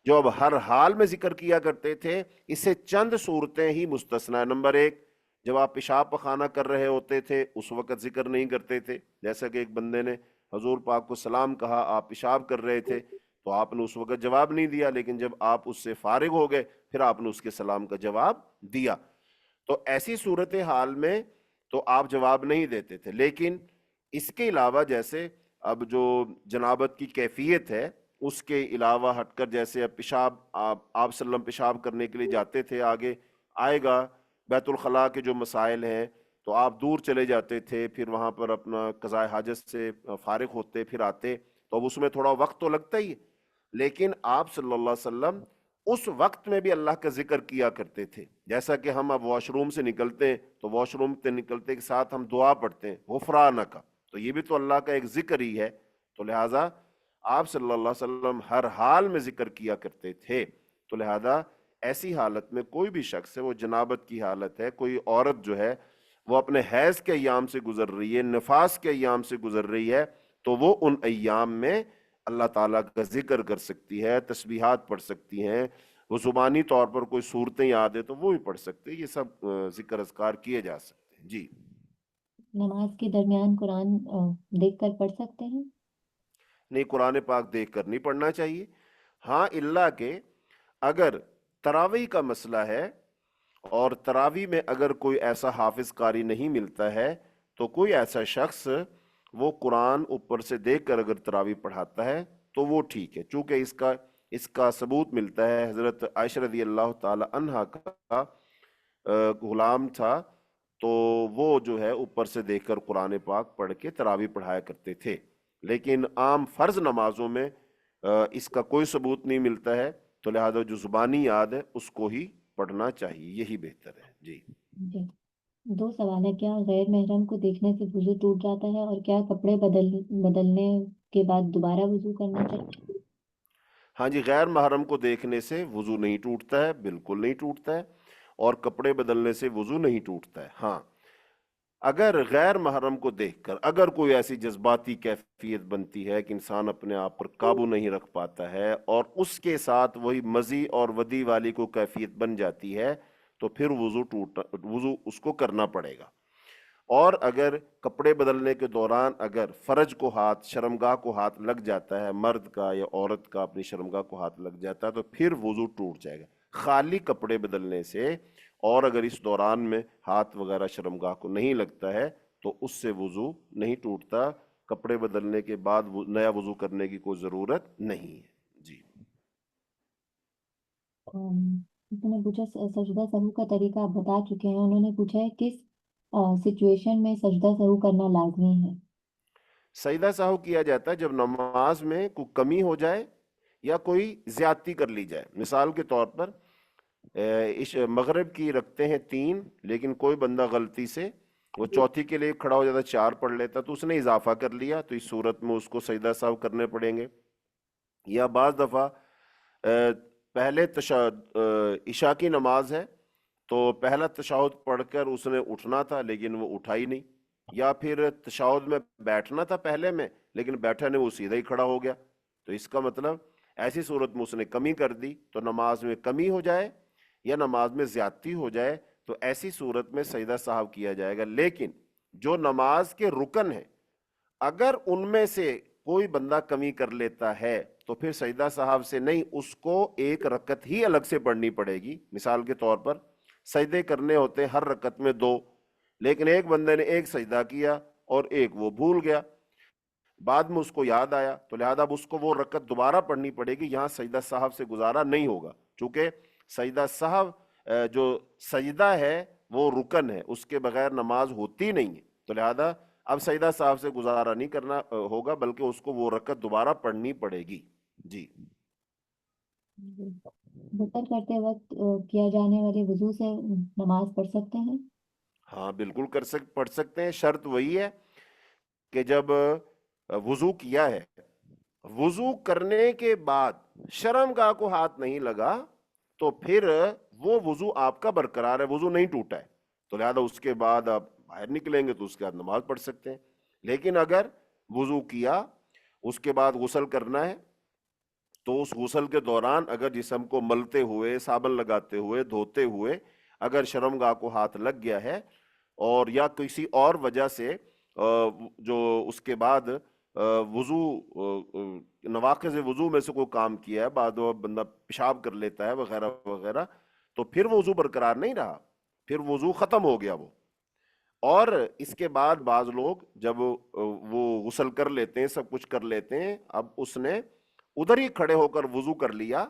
جو اب ہر حال میں ذکر کیا کرتے تھے، اس سے چند صورتیں ہی مستثنا. نمبر ایک، جب آپ پیشاب پخانہ کر رہے ہوتے تھے اس وقت ذکر نہیں کرتے تھے. جیسا کہ ایک بندے نے حضور پاک کو سلام کہا، آپ پیشاب کر رہے تھے تو آپ نے اس وقت جواب نہیں دیا، لیکن جب آپ اس سے فارغ ہو گئے پھر آپ نے اس کے سلام کا جواب دیا. تو ایسی صورتحال میں تو آپ جواب نہیں دیتے تھے. لیکن اس کے علاوہ جیسے اب جو جنابت کی کیفیت ہے اس کے علاوہ ہٹ کر، جیسے اب پیشاب آپ صلی اللہ علیہ وسلم پیشاب کرنے کے لیے جاتے تھے، آگے آئے گا بیت الخلاء کے جو مسائل ہیں تو آپ دور چلے جاتے تھے، پھر وہاں پر اپنا قضاء حاجت سے فارغ ہوتے پھر آتے، تو اب اس میں تھوڑا وقت تو لگتا ہی ہے. لیکن آپ صلی اللہ علیہ وسلم اس وقت میں بھی اللہ کا ذکر کیا کرتے تھے. جیسا کہ ہم اب واش روم سے نکلتے ہیں تو واش روم سے نکلتے کے ساتھ ہم دعا پڑھتے ہیں غفرانک، تو یہ بھی تو اللہ کا ایک ذکر ہی ہے. تو لہٰذا آپ صلی اللہ علیہ وسلم ہر حال میں ذکر کیا کرتے تھے. تو لہذا ایسی حالت میں کوئی بھی شخص ہے، وہ جنابت کی حالت ہے، کوئی عورت جو ہے وہ اپنے حیض کے ایام سے گزر رہی ہے، نفاس کے ایام سے گزر رہی ہے، تو وہ ان ایام میں اللہ تعالیٰ کا ذکر کر سکتی ہے، تسبیحات پڑھ سکتی ہیں. وہ زبانی طور پر کوئی صورتیں یاد ہے تو وہ بھی پڑھ سکتے ہیں. یہ سب ذکر اذکار کیے جا سکتے ہیں. جی نماز کے درمیان قرآن دیکھ کر پڑھ سکتے ہیں؟ نہیں، قرآن پاک دیکھ کر نہیں پڑھنا چاہیے. ہاں الا کہ اگر تراویح کا مسئلہ ہے اور تراویح میں اگر کوئی ایسا حافظ قاری نہیں ملتا ہے تو کوئی ایسا شخص وہ قرآن اوپر سے دیکھ کر اگر تراویح پڑھاتا ہے تو وہ ٹھیک ہے، چونکہ اس کا ثبوت ملتا ہے. حضرت عائشہ رضی اللہ تعالی عنہا کا غلام تھا تو وہ جو ہے اوپر سے دیکھ کر قرآن پاک پڑھ کے تراویح پڑھایا کرتے تھے. لیکن عام فرض نمازوں میں اس کا کوئی ثبوت نہیں ملتا ہے، تو لہذا جو زبانی یاد ہے اس کو ہی پڑھنا چاہیے، یہی بہتر ہے. جی جی دو سوال ہے، کیا غیر محرم کو دیکھنے سے وضو ٹوٹ جاتا ہے، اور کیا کپڑے بدلنے کے بعد دوبارہ وضو کرنا چاہیے؟ ہاں جی، غیر محرم کو دیکھنے سے وضو نہیں ٹوٹتا ہے، بالکل نہیں ٹوٹتا ہے، اور کپڑے بدلنے سے وضو نہیں ٹوٹتا ہے. ہاں اگر غیر محرم کو دیکھ کر اگر کوئی ایسی جذباتی کیفیت بنتی ہے کہ انسان اپنے آپ پر قابو نہیں رکھ پاتا ہے اور اس کے ساتھ وہی مزی اور ودی والی کو کیفیت بن جاتی ہے تو پھر وضو اس کو کرنا پڑے گا. اور اگر کپڑے بدلنے کے دوران اگر فرج کو ہاتھ، شرمگاہ کو ہاتھ لگ جاتا ہے، مرد کا یا عورت کا اپنی شرمگاہ کو ہاتھ لگ جاتا ہے تو پھر وضو ٹوٹ جائے گا. خالی کپڑے بدلنے سے، اور اگر اس دوران میں ہاتھ وغیرہ شرمگاہ کو نہیں لگتا ہے تو اس سے وضو نہیں ٹوٹتا. کپڑے بدلنے کے بعد نیا وضو کرنے کی کوئی ضرورت نہیں ہے. جی انہوں نے پوچھا سجدہ سہو کا طریقہ آپ بتا چکے ہیں، انہوں نے پوچھا ہے کس سچویشن میں سجدہ سہو کرنا لازمی ہے؟ سجدہ سہو کیا جاتا ہے جب نماز میں کوئی کمی ہو جائے یا کوئی زیادتی کر لی جائے. مثال کے طور پر مغرب کی رکھتے ہیں 3، لیکن کوئی بندہ غلطی سے وہ چوتھی کے لیے کھڑا ہو جاتا 4 پڑھ لیتا تو اس نے اضافہ کر لیا، تو اس صورت میں اس کو سجدہ سہو کرنے پڑیں گے. یا بعض دفعہ پہلے عشاء کی نماز ہے تو پہلا تشہد پڑھ کر اس نے اٹھنا تھا لیکن وہ اٹھا ہی نہیں، یا پھر تشہد میں بیٹھنا تھا پہلے میں لیکن بیٹھا نہیں، وہ سیدھا ہی کھڑا ہو گیا. تو اس کا مطلب ایسی صورت میں اس نے کمی کر دی. تو نماز میں کمی ہو جائے یا نماز میں زیادتی ہو جائے تو ایسی صورت میں سجدہ سہو کیا جائے گا. لیکن جو نماز کے رکن ہیں اگر ان میں سے کوئی بندہ کمی کر لیتا ہے تو پھر سجدہ سہو سے نہیں، اس کو ایک رکعت ہی الگ سے پڑھنی پڑے گی. مثال کے طور پر سجدے کرنے ہوتے ہر رکعت میں 2، لیکن ایک بندے نے ایک سجدہ کیا اور ایک وہ بھول گیا، بعد میں اس کو یاد آیا تو لہذا اب اس کو وہ رکعت دوبارہ پڑھنی پڑے گی. یہاں سجدہ سہو سے گزارا نہیں ہوگا، چونکہ سجدہ سہو جو سجدہ ہے وہ رکن ہے، اس کے بغیر نماز ہوتی نہیں ہے. تو لہذا اب سجدہ سہو سے گزارا نہیں کرنا ہوگا بلکہ اس کو وہ رکعت دوبارہ پڑھنی پڑے گی. جی غسل کرتے وقت کیا جانے والے وضو سے نماز پڑھ سکتے ہیں؟ ہاں بالکل پڑھ سکتے ہیں. شرط وہی ہے کہ جب وضو کیا ہے، وضو کرنے کے بعد شرمگاہ کو ہاتھ نہیں لگا تو پھر وہ وضو آپ کا برقرار ہے، وضو نہیں ٹوٹا ہے، تو لہذا اس کے بعد آپ باہر نکلیں گے تو اس کے بعد نماز پڑھ سکتے ہیں. لیکن اگر وضو کیا، اس کے بعد غسل کرنا ہے، تو اس غسل کے دوران اگر جسم کو ملتے ہوئے، صابن لگاتے ہوئے، دھوتے ہوئے اگر شرمگاہ کو ہاتھ لگ گیا ہے، اور یا کسی اور وجہ سے جو اس کے بعد وضو نواقض وضو میں سے کوئی کام کیا ہے، بعد وہ بندہ پیشاب کر لیتا ہے وغیرہ وغیرہ، تو پھر وہ وضو برقرار نہیں رہا، پھر وضو ختم ہو گیا وہ. اور اس کے بعد بعض لوگ جب وہ غسل کر لیتے ہیں، سب کچھ کر لیتے ہیں، اب اس نے ادھر ہی کھڑے ہو کر وضو کر لیا،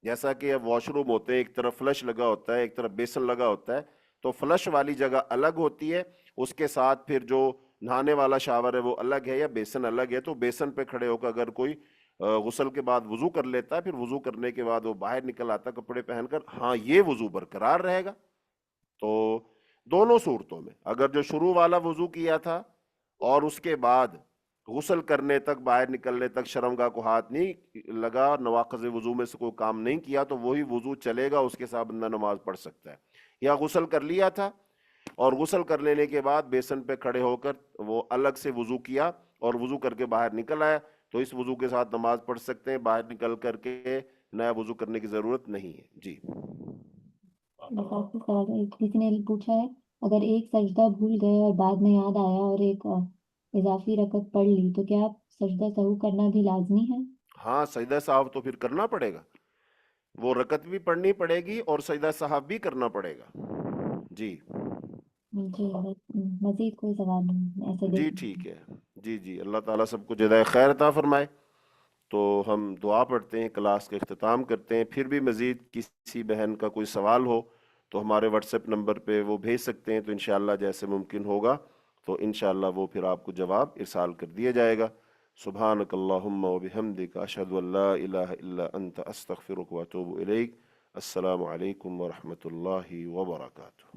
جیسا کہ اب واش روم ہوتے ہیں، ایک طرف فلش لگا ہوتا ہے، ایک طرف بیسن لگا ہوتا ہے، تو فلش والی جگہ الگ ہوتی ہے، اس کے ساتھ پھر جو نہانے والا شاور ہے وہ الگ ہے یا بیسن الگ ہے. تو بیسن پہ کھڑے ہو کر اگر کوئی غسل کے بعد وضو کر لیتا ہے، پھر وضو کرنے کے بعد وہ باہر نکل آتا ہے کپڑے پہن کر، ہاں یہ وضو برقرار رہے گا. تو دونوں صورتوں میں اگر جو شروع والا وضو کیا تھا اور اس کے بعد غسل کرنے تک، باہر نکلنے تک شرمگاہ کو ہاتھ نہیں لگا، نواقض وضو میں سے کوئی کام نہیں کیا، تو وہی وضو چلے گا، اس کے ساتھ بندہ نماز پڑھ سکتا ہے. یا غسل کر لیا تھا اور غسل کر لینے کے بعد بیسن پہ کھڑے ہو کر وہ الگ سے وضو کیا اور وضو کر کے باہر نکل آیا، تو اس وضو کے ساتھ نماز پڑھ سکتے ہیں، باہر نکل کر کے نیا وضو کرنے کی ضرورت نہیں ہے. جی بس آخری سوال ہے، کسی نے پوچھا ہے اگر ایک سجدہ بھول گئے اور بعد میں یاد آیا اور ایک اضافی رکعت پڑھ لی تو کیا سجدہ سہو کرنا بھی لازمی ہے؟ ہاں، سجدہ صاحب تو پھر کرنا پڑے گا، وہ رکعت بھی پڑھنی پڑے گی اور سجدہ صاحب بھی کرنا پڑے گا. جی جی بس مزید کوئی سوال نہیں ایسے جی دیکھ. ٹھیک ہے. جی جی، اللہ تعالیٰ سب کو جزائے خیر عطا فرمائے. تو ہم دعا پڑھتے ہیں، کلاس کا اختتام کرتے ہیں. پھر بھی مزید کسی بہن کا کوئی سوال ہو تو ہمارے واٹس ایپ نمبر پہ وہ بھیج سکتے ہیں، تو انشاءاللہ جیسے ممکن ہوگا تو انشاءاللہ وہ پھر آپ کو جواب ارسال کر دیا جائے گا. سبحانک اللہم و بحمدک، اشہد ان لا الہ الا انت، استغفرک و اتوب الیک. السلام علیکم ورحمۃ اللہ وبرکاتہ.